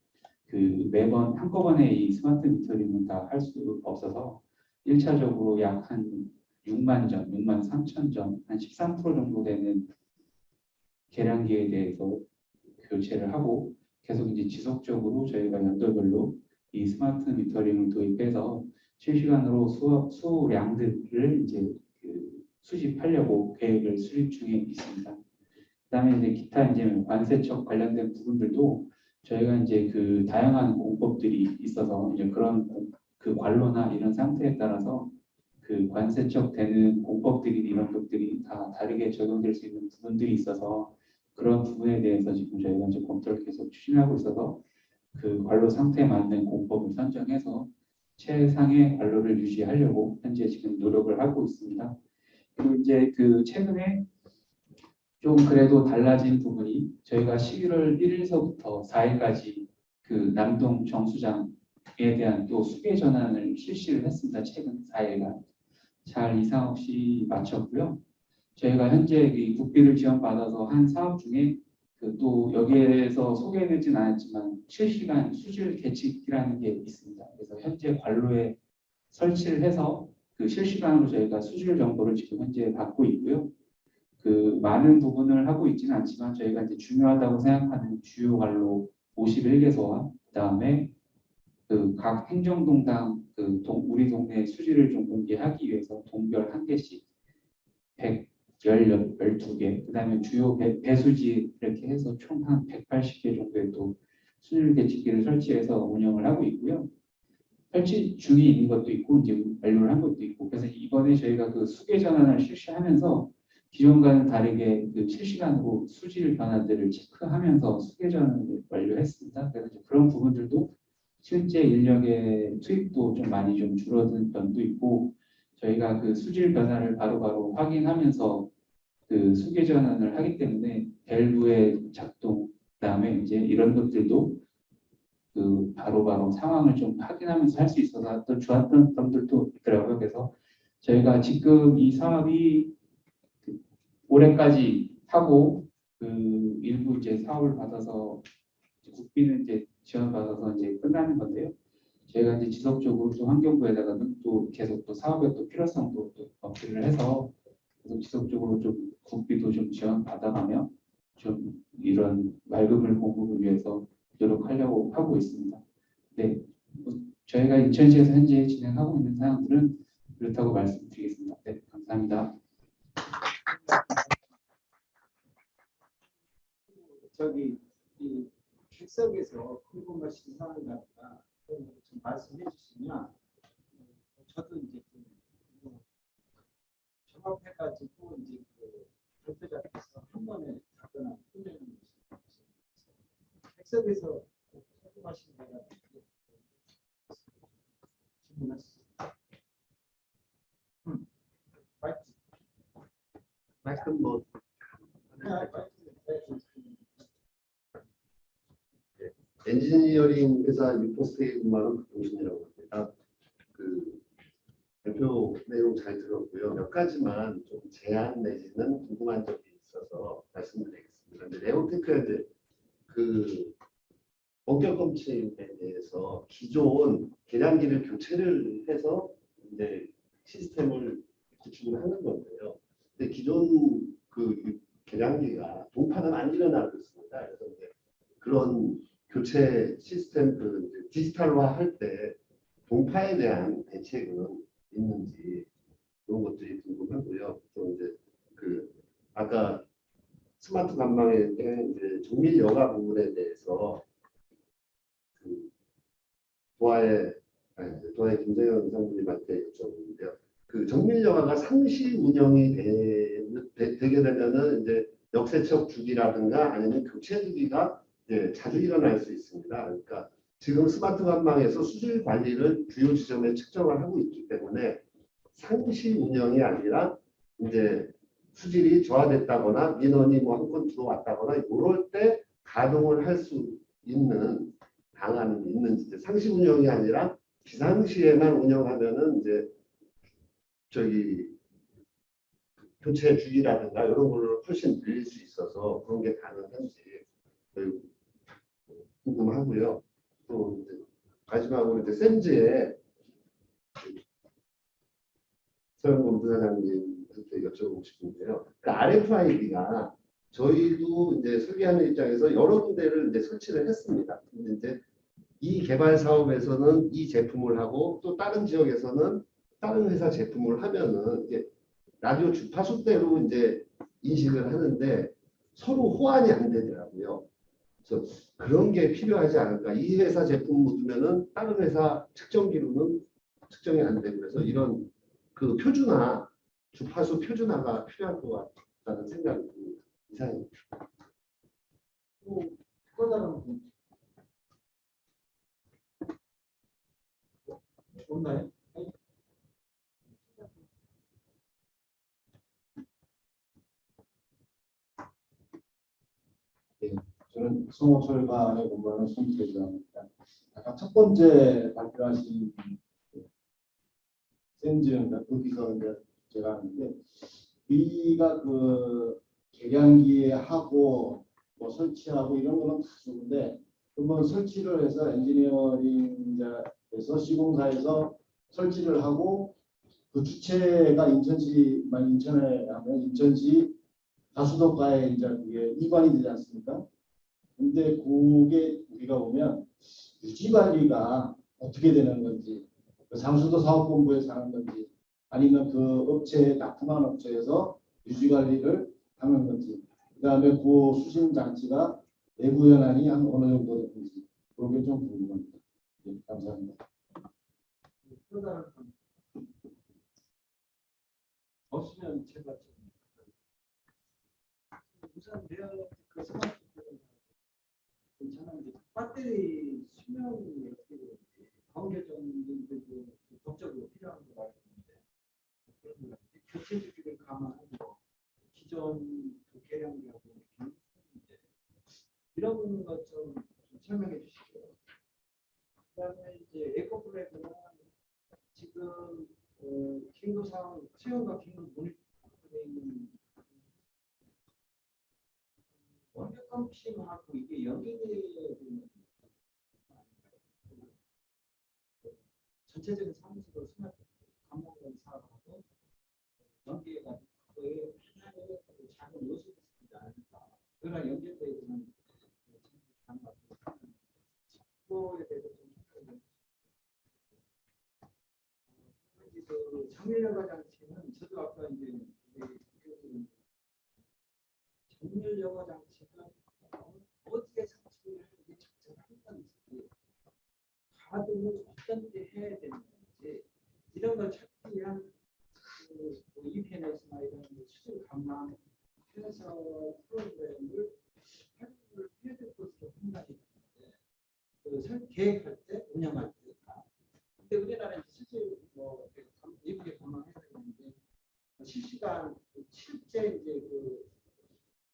F: 매번 한꺼번에 이 스마트 미터링은 다 할 수 없어서 1차적으로 약 한 6만 점, 6만 3천 점, 한 13% 정도 되는 계량기에 대해서 교체를 하고 계속 이제 지속적으로 저희가 연도별로 이 스마트 미터링을 도입해서 실시간으로 수량들을 이제 수집하려고 계획을 수립 중에 있습니다. 그다음에 이제 기타 이제 관세청 관련된 부분들도 저희가 이제 다양한 공법들이 있어서 이제 그런 관로나 이런 상태에 따라서 관세청 되는 공법들이 이런 것들이 다 다르게 적용될 수 있는 부분들이 있어서 그런 부분에 대해서 지금 저희가 이제 검토를 계속 추진하고 있어서 관로 상태에 맞는 공법을 선정해서 최상의 관로를 유지하려고 현재 지금 노력을 하고 있습니다. 그리고 이제 최근에 좀 그래도 달라진 부분이 저희가 11월 1일서부터 4일까지 남동 정수장에 대한 또 수계 전환을 실시를 했습니다. 최근 4일간 잘 이상 없이 마쳤고요. 저희가 현재 이 국비를 지원받아서 한 사업 중에 또 여기에서 소개되진 않았지만 실시간 수질 계측이라는 게 있습니다. 그래서 현재 관로에 설치를 해서 실시간으로 저희가 수질 정보를 지금 현재 받고 있고요. 많은 부분을 하고 있지는 않지만 저희가 이제 중요하다고 생각하는 주요 관로 51개소와 그다음에 각 행정동당 우리 동네 수질을 좀 공개하기 위해서 동별 한 개씩 12개, 그다음에 주요 배수지 이렇게 해서 총 한 180개 정도의 또 수질 계측기를 설치해서 운영을 하고 있고요. 설치 중에 있는 것도 있고 이제 완료를 한 것도 있고 그래서 이번에 저희가 수계 전환을 실시하면서 기존과는 다르게 실시간으로 수질 변화들을 체크하면서 수계 전환을 완료했습니다. 그래서 그런 부분들도 실제 인력의 투입도 좀 많이 좀 줄어든 면도 있고 저희가 수질 변화를 바로바로 확인하면서 수계 전환을 하기 때문에 밸브의 작동 그다음에 이제 이런 것들도 바로바로 상황을 좀 확인하면서 할 수 있어서 또 좋았던 점들도 있더라고요. 그래서 저희가 지금 이 사업이 올해까지 하고 일부 이제 사업을 받아서 국비는 이제 지원받아서 이제 끝나는 건데요. 저희가 이제 지속적으로 또 환경부에다가는 또 계속 또 사업의 또 필요성도 또 어필을 해서 계속 지속적으로 좀 국비도 좀 지원받아가며 좀 이런 맑음을 공급을 위해서 노력하려고 하고 있습니다. 네, 저희가 인천시에서 현재 진행하고 있는 사항들은 그렇다고 말씀드리겠습니다. 네. 감사합니다.
A: 저기 이 객석에서 궁금하신 사항이 있다가 좀 말씀해 주시면 저도 이제 좀 종합해가지고 이제 그 발표자께서 한 번에 답변을 끝내는 것이 객석에서 궁금하신 거가 질문하시죠.
C: 마이크 뭐
G: 엔지니어링 회사 유포스테이 근무하는 박동신이라고 합니다. 그 대표 내용 잘 들었고요. 몇 가지만 좀 제안 내지는 궁금한 점이 있어서 말씀드리겠습니다. 근데 네오테크에 이제 그 원격 검침에 대해서 기존 계량기를 교체를 해서 이제 시스템을 구축을 하는 건데요. 근데 기존 그 계량기가 동파는 안 일어나고 있습니다. 그래서 이제 그런 교체 시스템 그 이제 디지털화 할 때 동파에 대한 대책은 있는지 그런 것들이 궁금하고요. 또 이제 그 아까 스마트 난방의 이제 정밀 여가 부분에 대해서 그 도화의 김정현 상무님한테 여쭤보는데요. 그 정밀 여가가 상시 운영이 되게 되면은 이제 역세척 주기라든가 아니면 교체 주기가 자주 일어날 수 있습니다. 그러니까 지금 스마트 관망에서 수질 관리를 주요 지점에 측정을 하고 있기 때문에 상시 운영이 아니라 이제 수질이 저하됐다거나 민원이 뭐 한 건 들어왔다거나 이럴 때 가동을 할 수 있는 방안이 있는지 상시 운영이 아니라 비상시에만 운영하면은 이제 저기 교체 주기라든가 이런 걸로 훨씬 늘릴 수 있어서 그런 게 가능한지 궁금하고요. 또 이제 마지막으로 이제 샘즈의 서영권 부사장님한테 여쭤보고 싶은데요. 그 RFID가 저희도 이제 설계하는 입장에서 여러 군데를 이제 설치를 했습니다. 근데 이제 이 개발 사업에서는 이 제품을 하고 또 다른 지역에서는 다른 회사 제품을 하면은 이제 라디오 주파수대로 이제 인식을 하는데 서로 호환이 안 되더라고요. 그래서 그런 게 필요하지 않을까. 이 회사 제품 묻으면은 다른 회사 측정기로는 측정이 안 되고 그래서 이런 그 표준화, 주파수 표준화가 필요할 것 같다는 생각이 듭니다. 이상입니다.
A: 또 다른 없나요?
H: 저는 성호철관에 공부하는 손태주입니다. 아까 첫 번째 발표하신 샘즈인가 거기서 이제 제가 하는데 우리가 그 계량기에 하고 뭐 설치하고 이런 거는 다 좋은데 그러면 설치를 해서 엔지니어링에서 시공사에서 설치를 하고 그 주체가 인천에 하면 인천시 가수도가에 이제 그게 이관이 되지 않습니까? 근데 그게 우리가 보면 유지 관리가 어떻게 되는 건지 그 상수도 사업본부에서 하는 건지 아니면 그 업체에 납품한 업체에서 유지 관리를 하는 건지 그다음에 그 수신 장치가 내부 연한이 한 어느 정도 되는지 그런 게 좀 궁금합니다. 네, 감사합니다.
A: 또 다른 분 없으면 제가 좀 우선 그 스마트폰 괜찮은데 배터리 수명이 어떻게 되는지 관계적인 법적으로 필요한 거 같은데 교체 주기를 감안하고 기존 계량기하고 이런 것 좀 설명해 주시고요. 그다음에 이제 에코프레그는 지금 긴급상 수용과 긴급 모니터링 있는 원격 검침하고 이게 연계되는 전체적인 사무실로 스마트 감독원 사업하고 연계해가지고 그거에 하나의 작은 요소가 있지 않을까. 그러나 연결되어서는 그거에 대해서 좀 그 정밀여가 장치 관련해서는 저도 아까 이제 그 정밀 여과 장치가 어디에 설치를 하는 게 적절한 건지, 가동을 어떤 때 해야 되는 건지 이런 걸 찾기 위한 그 EPNS나 이런 수질 감망 해서 프로그램을 활용을 해야 될 것으로 생각이 드는데 계획할 때, 운영할 때 다. 근데 우리나라는 실제 뭐 예쁘게 감망해야 되는데 실시간 실제 이제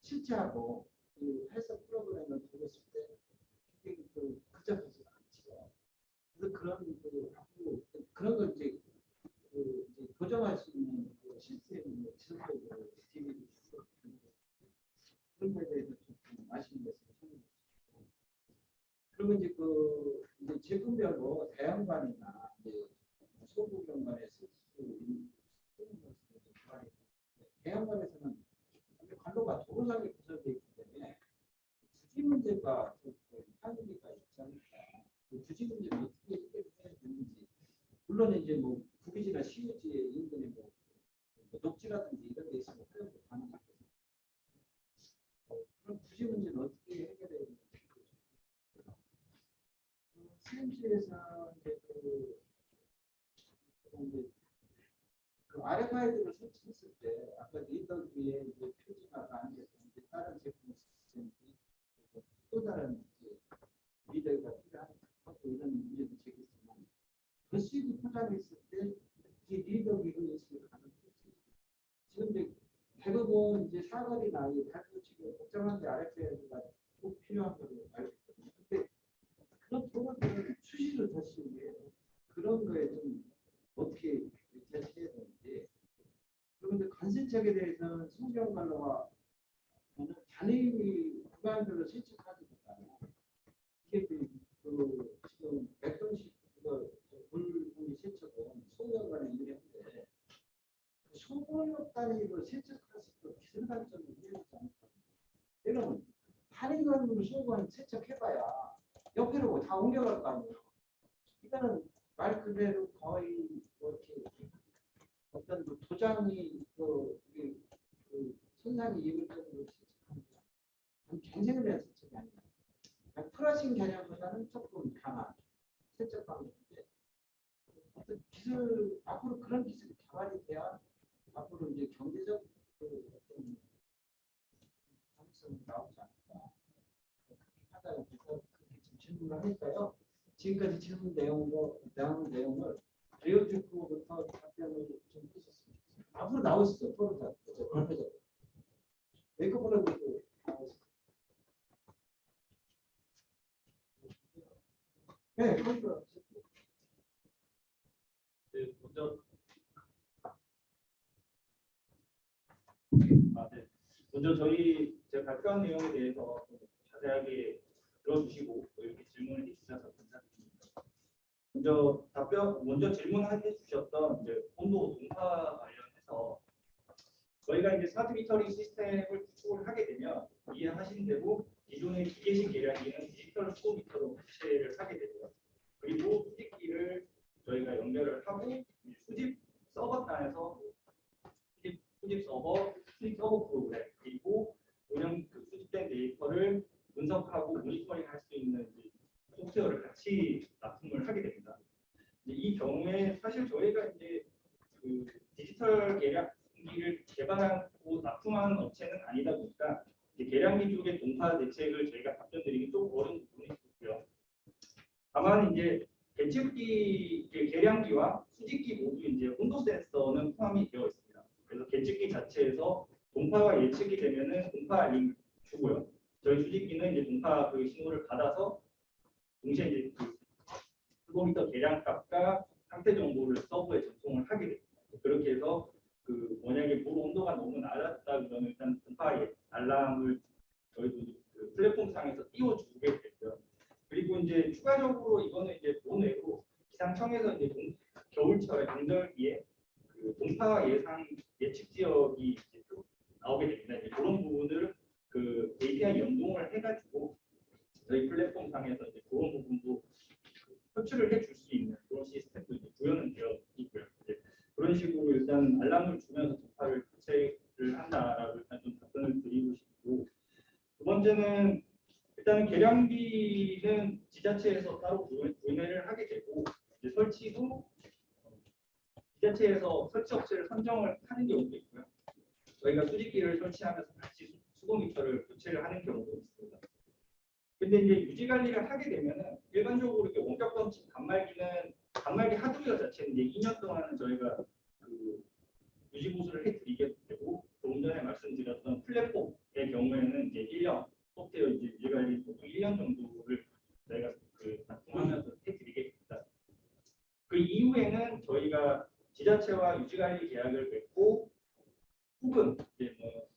A: 실제하고 그 해석 프로그램을 돌렸을 때 이게 그저하지가 않죠. 그래서 그런 걸 이제 이제 교정할 수 있는 시스템을 지속적으로 디벨롭 그런 거에 대해서 좀 아쉬운 것을 생각합니다. 그러면 이제 이제 제품별로 대형관이나 이제 소부경관에 쓸 수 있는 것을 대형관에서는 관로가 도로상에 구성되어 있기 때문에 부지 문제가 한계가 있지 않을까. 부지 문제를 어떻게 해결해야 되는지, 물론 이제 뭐 구기지나 시유지의 인근에 뭐 녹지라든지 이런 데 있으면 활용도 가능하거든요. 그럼 부지 문제는 어떻게 해결해야 되는지. CMC에서 이제 그 RFID를 설치했을 때 아까 리더기에 이제 표지가 안 됐는데 다른 제품 시스템이 또 다른 이제 리더가 필요한 이런 문제도 제기했지만 거시기 포장했을 때 이 리더기로 인식이 가능하지. 지금 이제 대부분 이제 사거리나 이 발표 지금 복잡한 데 RFID가 꼭 필요한 걸로 알고 있거든요. 근데 그런 부분들은 수시를 다시 위해 그런 거에 좀 어떻게 대처해야 되는지. 그런데 관세척에 대해서는 성경관로와 단위 구간별로 실측하기보다는 이게 지금 백동식 물분이 실측은 소경관에 유리한데 소골력 단위로 실측할 수 있도록 기술 단점을 이해하지 않을까. 여러분 단위관으로 소관 실측해봐야 옆으로 다 옮겨갈 거 아니에요. 이거는 말 그대로 거의 뭐 이렇게 어떤 도장이 손상이 입을 정도로 실측합니다. 경쟁을 위한 실측이 아니다. 플러싱 개념보다는 조금 강한 실측 방법인데 어떤 기술 앞으로 그런 기술이 개발이 돼야 앞으로 이제 경제적 어떤 가능성이 나오지 않을까. 그렇게 하다가 그렇게 지금 질문을 하니까요. 지금까지 질문 내용을 레오트크부터 답변을 좀 해주셨습니다. 앞으로 나오시죠. 프로젝트. 메이크업 프로젝트 나오시죠. 네, 그렇죠.
B: 먼저 제가 발표한 내용에 대해서 좀 자세하게 들어주시고 이렇게 질문을 해주셔서 감사드립니다. 먼저 질문해 주셨던 이제 온도 동파 관련해서 저희가 이제 스마트 미터링 시스템을 구축을 하게 되면 이해하신 대로 기존의 기계식 계량기는 디지털 수도미터로 교체를 하게 되고요. 그리고 수집기를 저희가 연결을 하고 수집 서버 단에서 수집 서버 프로그램 그리고 수집된 데이터를 분석하고 모니터링할 수 있는 소프트웨어를 같이 납품을 하게 됩니다. 이 경우에 사실 저희가 이제 그 디지털 계량기를 개발하고 납품하는 업체는 아니다 보니까 계량기 쪽의 동파 대책을 저희가 답변드리기 좀 어려운 부분이 있고요. 다만 이제 계측기 계량기와 수집기 모두 이제 온도 센서는 포함이 되어 있습니다. 그래서 계측기 자체에서 동파가 예측이 되면은 동파 알림 주고요. 저희 수집기는 이제 동파 그 신호를 받아서 동시에 이제 스도미터 계량값과 상태 정보를 서버에 전송을 하게 됩니다. 그렇게 해서 만약에 물 온도가 너무 낮았다 그러면 일단 동파 알람을 저희도 그 플랫폼 상에서 띄워주게 되고요. 그리고 이제 추가적으로 이거는 이제 본외로 기상청에서 이제 겨울철에 동절기에 그 동파 예측 지역이 이제 나오게 됩니다. 이제 그런 부분을 그 API 연동을 해가지고 저희 플랫폼 상에서 이제 그런 부분도 표출을 해줄 수 있는 그런 시스템도 이제 구현은 되어 있고요. 이제 그런 식으로 일단 일단 알람을 주면서 전파를 교체를 한다라고 일단 좀 답변을 드리고 싶고, 두 번째는 일단은 계량기는 지자체에서 따로 구매를 하게 되고, 이제 설치도 지자체에서 설치 업체를 선정을 하는 경우도 있고요. 저희가 수집기를 설치하면서 같이 수도 미터를 교체를 하는 경우도 있습니다. 근데 이제 유지 관리를 하게 되면은 일반적으로 이렇게 원격 던치 단말기 하드웨어 자체는 이제 2년 동안은 저희가 그 유지 보수를 해드리게 되고, 조금 전에 말씀드렸던 플랫폼의 경우에는 이제 1년 소프트웨어 이제 유지 관리 보통 1년 정도를 저희가 그 납품하면서 해드리게 됩니다. 그 이후에는 저희가 지자체와 유지 관리 계약을 맺고, 혹은 이제 뭐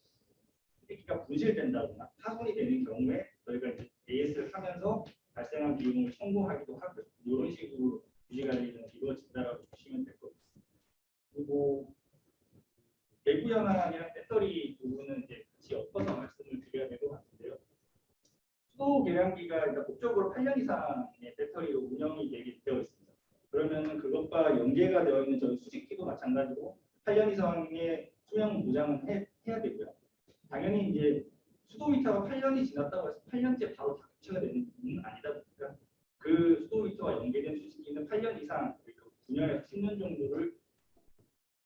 B: 수리기가 분실된다거나 파손이 되는 경우에 저희가 이제 AS를 하면서 발생한 비용을 청구하기도 하고, 이런 식으로 유지 관리는 이루어진다라고 보시면 될 것 같습니다. 그리고 내부 연안이랑 배터리 부분은 이제 같이 엮어서 말씀을 드려야 될 것 같은데요. 수도 계량기가 일단 목적으로 8년 이상의 배터리로 운영이 되어 있습니다. 그러면은 그것과 연계가 되어 있는 저희 수집기도 마찬가지로 8년 이상의 수명 보장은 해야 되고요. 당연히 이제 수도 미터가 8년이 지났다고 해서 8년째 바로 다 교체가 되는 부분은 아니다 보니까 그 수도 미터와 연계된 수집기는 8년 이상, 그러니까 9년에서 10년 정도를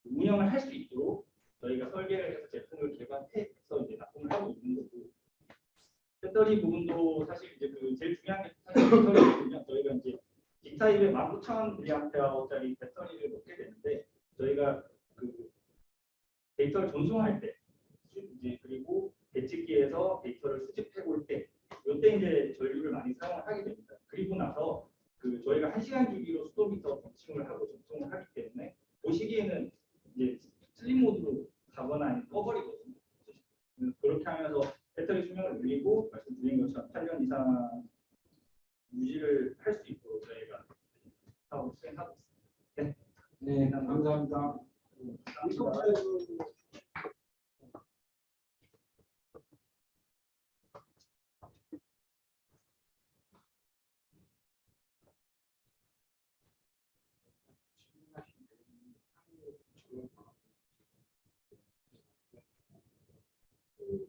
B: 운영을 할 수 있도록 저희가 설계를 해서 제품을 개발해서 이제 납품을 하고 있는 거고, 배터리 부분도 사실 이제 그 제일 중요한 게 사실 배터리거든요. 저희가 이제 B타입의 19,000mAh짜리 배터리를 넣게 되는데, 저희가 그 데이터를 전송할 때 이제 그리고 배치기에서 데이터를 수집해 볼 때, 이때 이제 전류를 많이 사용을 하게 됩니다. 그리고 나서 그 저희가 1시간 주기로 수도미터 펀칭을 하고 전송을 하기 때문에 그 시기에는 이제 슬립 모드로 가거나 아니면 꺼버리거든요. 그렇게 하면서 배터리 수명을 늘리고 말씀드린 것처럼 8년 이상 유지를 할 수 있도록 저희가 사업을 수행하고 있습니다.
H: 네, 감사합니다.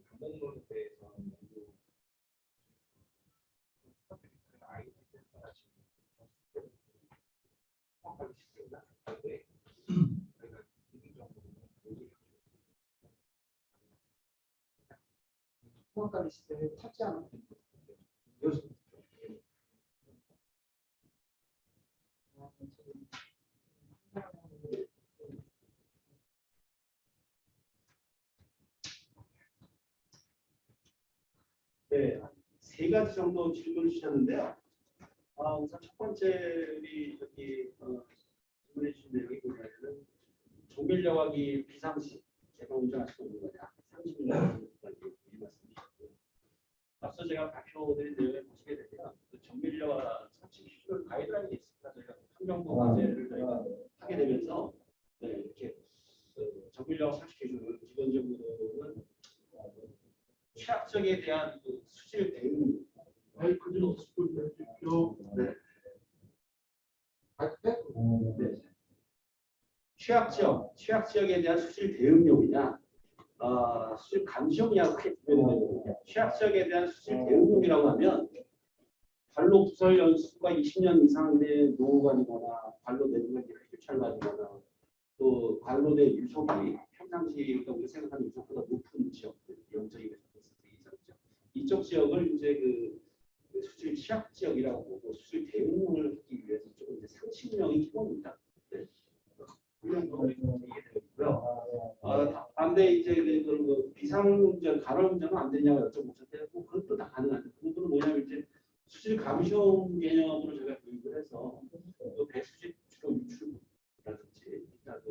C: 방법론에 대해서 연구 IT 센터가 지금 정확하게 시스템이 나는데 저희가 기본적으로
A: 통합관리 시스템을 찾지 않으면 됩니다.
D: 네, 세 가지 정도 질문을 주셨는데요. 우선 첫 번째 우리 저기 질문해 주신 내용이 뭐냐면은 조밀력하기 비상시 제가 운전할 수 없는 거냐, 30년 이 말씀이셨고, 앞서 제가 발표드린 내용을 보시게 되면 그 정밀력화 설치 기준을 가이드라인이 있습니다. 저희가 환경부 과제를 저희가 하게 되면서 이렇게 정밀력화 설치 기준을 기본적으로는 취약적에 대한 그 수질 대응, 마이크로 스포츠요. 네. 네. 취약 지역에 대한 수질 대응용이냐, 수질 감시용이냐고 크게 구별이 되거든요. 취약 지역에 대한 수질 대응용이라고 하면 관로 부설 연수가 20년 이상 된 노후관이거나 관로 내부관이 흡입찰관이거나 또 관로대 유속이 평상시 우리가 생각하는 유속보다 높은 지역들, 0.2에서 이상이죠. 이쪽 지역을 이제 그 수질 취약 지역이라고 보고 수질 대응을 하기 위해서 조금 이제 상식명이 기본입니다. 네. 이해되고요. 반대 이제 그 비상운전, 간헐운전은 안 되냐고 여쭤보셨는데 그것도 다 가능한데 그 부분은 뭐냐면 이제 수질 감시용 개념으로 제가 교육을 해서 그 배수질 주로 유출라든지 일단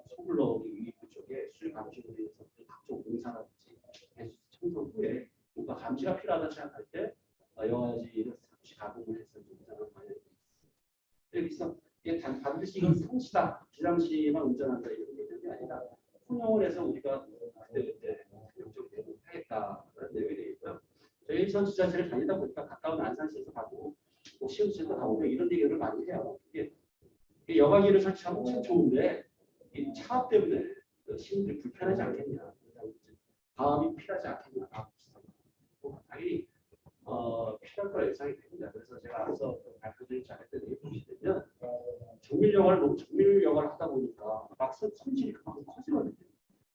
D: 소블럭 유입구 쪽에 수질 감시용에 대해서 각종 공사라든지 배수 청소 후에 뭔가 감시가 필요하다 생각할 때 여러 가지를 잠시 가공을 해서 운전을 많이 하고 있습니다. 그래서 이게 반드시 이건 상시다, 비상시만 운전한다 이런 개념이 아니라 혼용을 해서 우리가 그때 영적으로 하겠다라는 내용이 되겠고요. 저희 선지자체를 다니다 보니까 가까운 안산시에서 가고 시흥시에서 가고 이런 얘기를 많이 해요. 이게 여과기를 설치하면 참 좋은데 이 차업 때문에 시민들이 불편하지 않겠냐, 다음이 필요하지 않겠냐, 당연히 필요할 거라 예상이 됩니다. 그래서 제가 앞서 발표드리지 않았던 게 보시면 정밀 영화를 하다 보니까 막상 손질이 그만큼 커지거든요.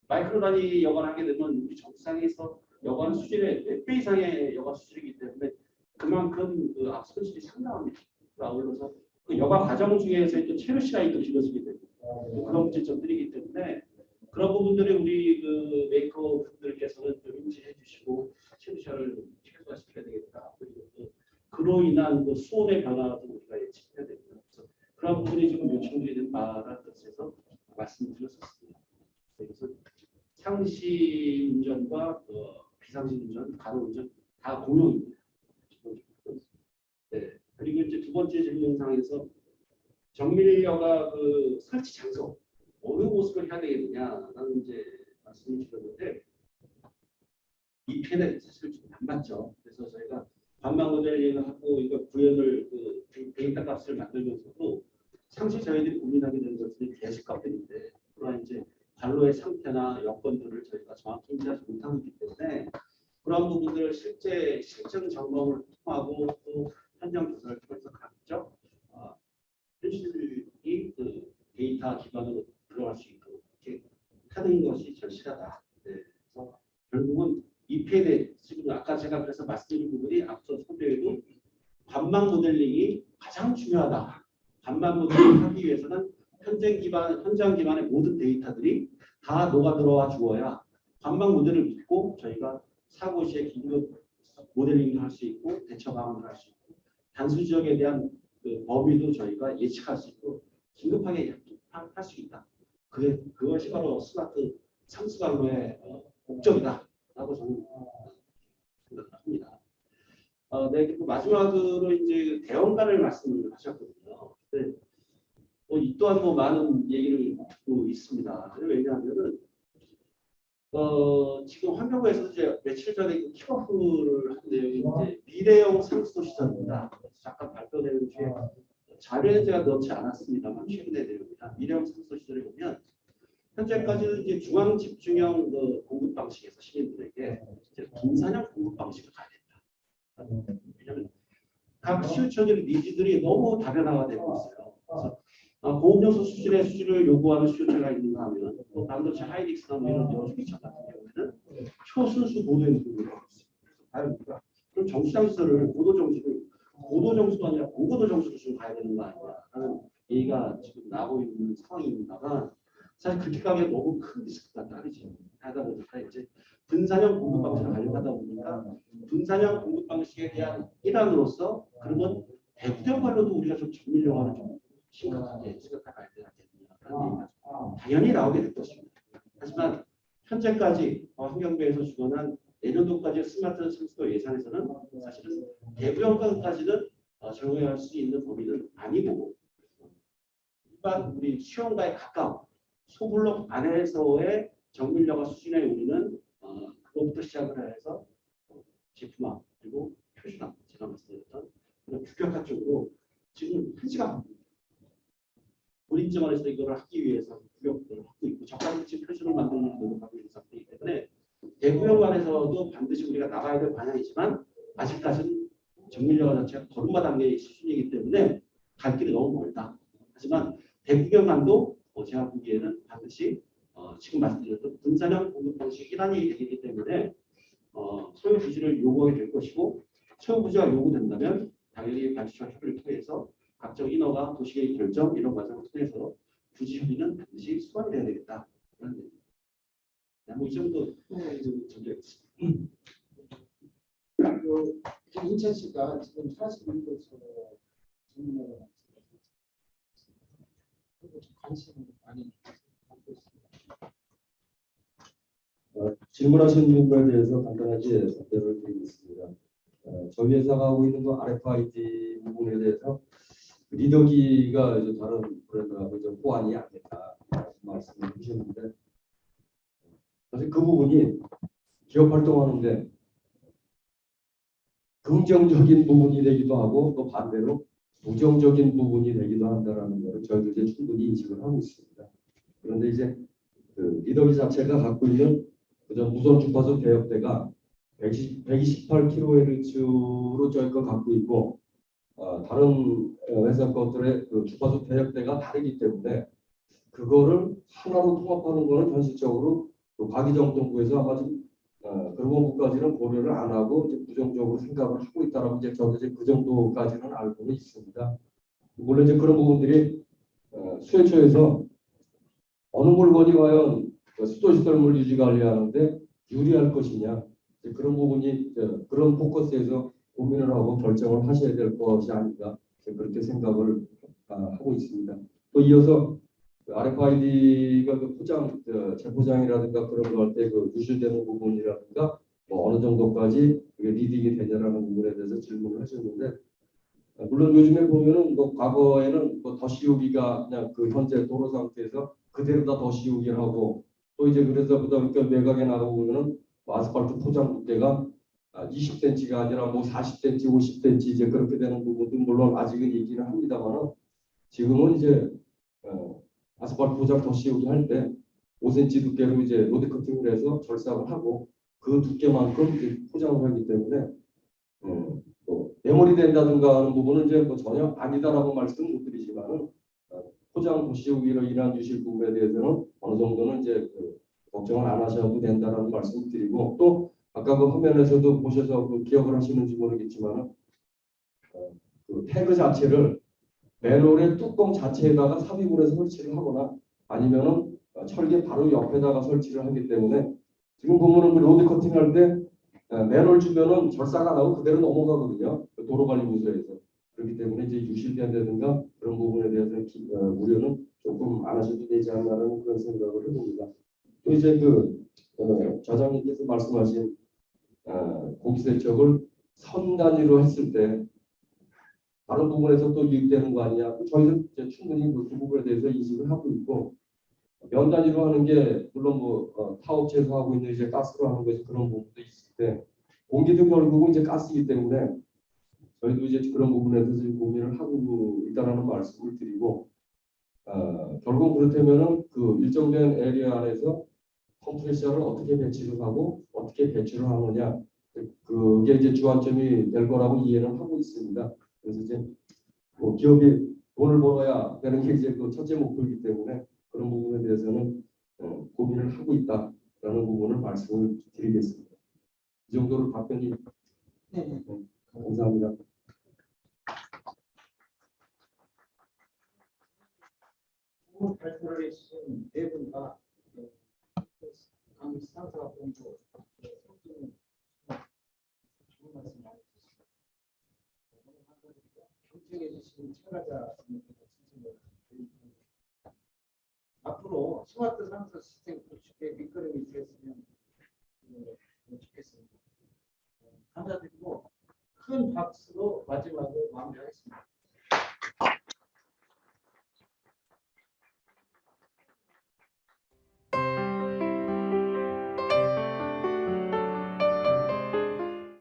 D: 마이크로 단위 영화를 하게 되면 우리 정상에서 여관 수준의 몇 배 이상의 여관 수준이기 때문에 그만큼 그 손실이 상당합니다. 아울러서 그 여가 과정 중에서 또 체류 시간이 또 길어지게 되고 그런 문제점들이기 때문에 그런 부분들을 우리 그 메이커 분들께서는 좀 인지해 주시고 체류 시간을 최소화시켜야 되겠다. 그리고 또 그로 인한 그 수온의 변화도 우리가 예측해야 됩니다. 그래서 그런 부분이 지금 요청이 되는 바라는 뜻에서 말씀드렸었습니다. 그래서 상시 운전과 비상시 운전, 가로 운전 다 공용입니다. 네. 그리고 이제 두 번째 질문상에서 정밀여가 그 설치 장소 어느 곳으로 해야 되겠느냐라는 이제 말씀을 주셨는데 이 편에 사실 좀 안 맞죠. 그래서 저희가 관망 모델링을 하고 이거 구현을 그 데이터 값을 만들면서도 상시 저희들이 고민하게 되는 것들이 대식값들인데 그러나 이제 관로의 상태나 여건들을 저희가 정확히 인지하지 못하고 있기 때문에 그런 부분들을 실제 실증 점검을 통하고 또 현장 조사를 통해서 각적 현실이 그 데이터 기반으로 들어갈 수 있도록 이렇게 하는 것이 절실하다. 네. 그래서 결국은 이 편에 지금 아까 제가 그래서 말씀드린 부분이 앞서 소개에도 관망 모델링이 가장 중요하다. 관망 모델링을 하기 위해서는 현장 기반의 모든 데이터들이 다 녹아 들어와 주어야 관망 모델을 믿고 저희가 사고 시에 긴급 모델링도 할 수 있고 대처 방안을 할 수 있고 단수 지역에 대한 그 범위도 저희가 예측할 수 있고 긴급하게 할 수 있다. 그것이 바로 스마트 상수관로의 목적이다라고 저는 생각합니다. 네, 그리고 마지막으로 이제 대원가를 말씀하셨거든요. 네. 이 또한 뭐 많은 얘기를 듣고 있습니다. 왜냐하면은 지금 환경부에서 이제 며칠 전에 그 킥오프를 한 내용이 이제 미래형 상수도 시설입니다. 잠깐 발표되는 중에 자료에 제가 넣지 않았습니다만 최근의 내용입니다. 미래형 상수도 시설에 보면 현재까지는 이제 중앙 집중형 그 공급 방식에서 시민들에게 이제 분산형 공급 방식을 가야 된다. 왜냐하면 각 시유처들의 니즈들이 너무 다변화가 되고 있어요. 그래서 고업용소 수준을 요구하는 수요자가 있는가 하면 또 반도체 하이닉스나 뭐 이런 여러 기차 같은 경우에는 초순수 고도의 부분을 하고 있습니다. 그럼 정수장 시설을 고도 정수가 아니라 고고도 정수로 좀 가야 되는 거 아니냐 하는 얘기가 지금 나오고 있는 상황입니다만 사실 그렇게 가면 너무 큰 리스크가 따르죠. 하다 보니까 이제 분산형 공급 방식을 가려고 하다 보니까 분산형 공급 방식에 대한 일환으로서 그러면 대구경 관로도 우리가 좀 정밀화를 좀 심각하게 생각해야 되겠느냐라는 얘기가 당연히 나오게 될 것입니다. 하지만 현재까지 환경부에서 주관한 내년도까지 스마트 상수도 예산에서는 사실은 대구경까지는 적용할 수 있는 범위는 아니고 일반 우리 수용가에 가까운 소블록 안에서의 정밀여가 수준에 우리는 그것부터 시작을 해서 제품화 그리고 표준화 제가 말씀드렸던 그런 규격화 쪽으로 지금 한시간 본인정원에서 이거를 하기 위해서 구역을 하고 있고 적합지 표준을 만드는 노력하고 있는 상태이기 때문에 대구역안에서도 반드시 우리가 나가야 될 방향이지만 아직까지는 정밀여가 자체가 걸음마 단계의 수준이기 때문에 갈 길이 너무 멀다. 하지만 대구역안도 제가 보기에는 반드시 지금 말씀드렸던 분산형 공급 방식의 일환이 되기 때문에 소요 부지를 요구하게 될 것이고 소요 부지가 요구된다면 당연히 발주처 협의를 통해서 각종 인허가, 도시계획 결정 이런 과정을 통해서 부지 협의는 반드시 수반이 돼야 되겠다. 이 정도 정리하겠습니다.
A: 인천 씨가 지금 41도에서 정밀을 관심을 많이 갖고 있습니다.
E: 질문하신 부분에 대해서 간단하게 답변을 드리겠습니다. 저희 회사가 하고 있는 그 RFID 부분에 대해서 리더기가 이제 다른 브랜드하고 좀 호환이 안 됐다 말씀을 주셨는데 사실 그 부분이 기업 활동하는데 긍정적인 부분이 되기도 하고 또 반대로 부정적인 부분이 되기도 한다는 것을 저희도 이제 충분히 인식을 하고 있습니다. 그런데 이제 그 리더기 자체가 갖고 있는 그저 무선 주파수 대역대가 128kHz로 저희 거 갖고 있고 다른 회사 것들의 그 주파수 대역대가 다르기 때문에 그거를 하나로 통합하는 거는 현실적으로 과기정통부에서 아마 좀 그런 부분까지는 고려를 안 하고 이제 부정적으로 생각을 하고 있다라고 이제 저도 이제 그 정도까지는 알고는 있습니다. 물론 이제 그런 부분들이 수혜처에서 어느 물건이 과연 수도시설물 유지 관리하는데 유리할 것이냐 그런 부분이 그런 포커스에서 고민을 하고 결정을 하셔야 될 것이 아닌가 그렇게 생각을 하고 있습니다. 또 이어서 RFID가 그 포장, 재포장이라든가 그런 거 할 때 그 유실되는 부분이라든가 뭐 어느 정도까지 그게 리딩이 되냐라는 부분에 대해서 질문을 하셨는데 물론 요즘에 보면은 뭐 과거에는 뭐 더씌우기가 그냥 그 현재 도로 상태에서 그대로 다 더씌우기를 하고 또 이제 그래서 그다음에 외곽에 나가보면은 뭐 아스팔트 포장 두께가 20cm가 아니라 뭐 40cm, 50cm 이제 그렇게 되는 부분도 물론 아직은 있기는 합니다만은 지금은 이제 아스팔트 포장 더씌우기 할 때 5cm 두께로 이제 로드 커팅을 해서 절삭을 하고 그 두께만큼 이제 포장을 하기 때문에 또 메모리 된다든가 하는 부분은 이제 뭐 전혀 아니다라고 말씀 못 드리지만은 포장 더씌우기로 인한 유실 부분에 대해서는 어느 정도는 이제 걱정을 안 하셔도 된다라는 말씀을 드리고 또 아까 그 화면에서도 보셔서 그 기억을 하시는지 모르겠지만은 그 태그 자체를 맨홀의 뚜껑 자체에다가 삽입을 해서 설치를 하거나 아니면은 철개 바로 옆에다가 설치를 하기 때문에 지금 보면은 그 로드 커팅 할 때 맨홀 주변은 절삭 안 하고 그대로 넘어가거든요. 그 도로관리부서에서. 그렇기 때문에 이제 유실된다든가 그런 부분에 대해서 우려는 조금 안 하셔도 되지 않나라는 그런 생각을 해봅니다. 또 이제 그 좌장님께서 말씀하신 공기세척을 선 단위로 했을 때 다른 부분에서 또 유입되는 거 아니냐. 저희는 이제 충분히 그 부분에 대해서 인식을 하고 있고 면 단위로 하는 게 물론 뭐 타업체에서 하고 있는 이제 가스로 하는 것이 그런 부분도 있을 때 공기도 결국은 이제 가스이기 때문에 저희도 이제 그런 부분에 대해서 고민을 하고 있다는 말씀을 드리고 결국 그렇다면은 그 일정된 에리어 안에서 컴프레셔를 어떻게 배치를 하고 어떻게 배출을 하느냐 그게 이제 주안점이 될 거라고 이해를 하고 있습니다. 그래서 이제 뭐 기업이 돈을 벌어야 되는 게 이제 그 첫째 목표이기 때문에 그런 부분에 대해서는 고민을 하고 있다라는 부분을 말씀을 드리겠습니다. 이 정도로 답변이
A: 네.
E: 감사합니다.
A: 오늘 발표를 해주신 네 분과 강의 상사가 본부 좋은 말씀 많이 주셨습니다. 너무 감사드리고 경청해 주신 참가자분들께 진심으로 앞으로 스마트 상사 시스템 구축에 밑거름이 되었으면 좋겠습니다. 감사드리고 큰 박수로 마지막으로 마무리하겠습니다.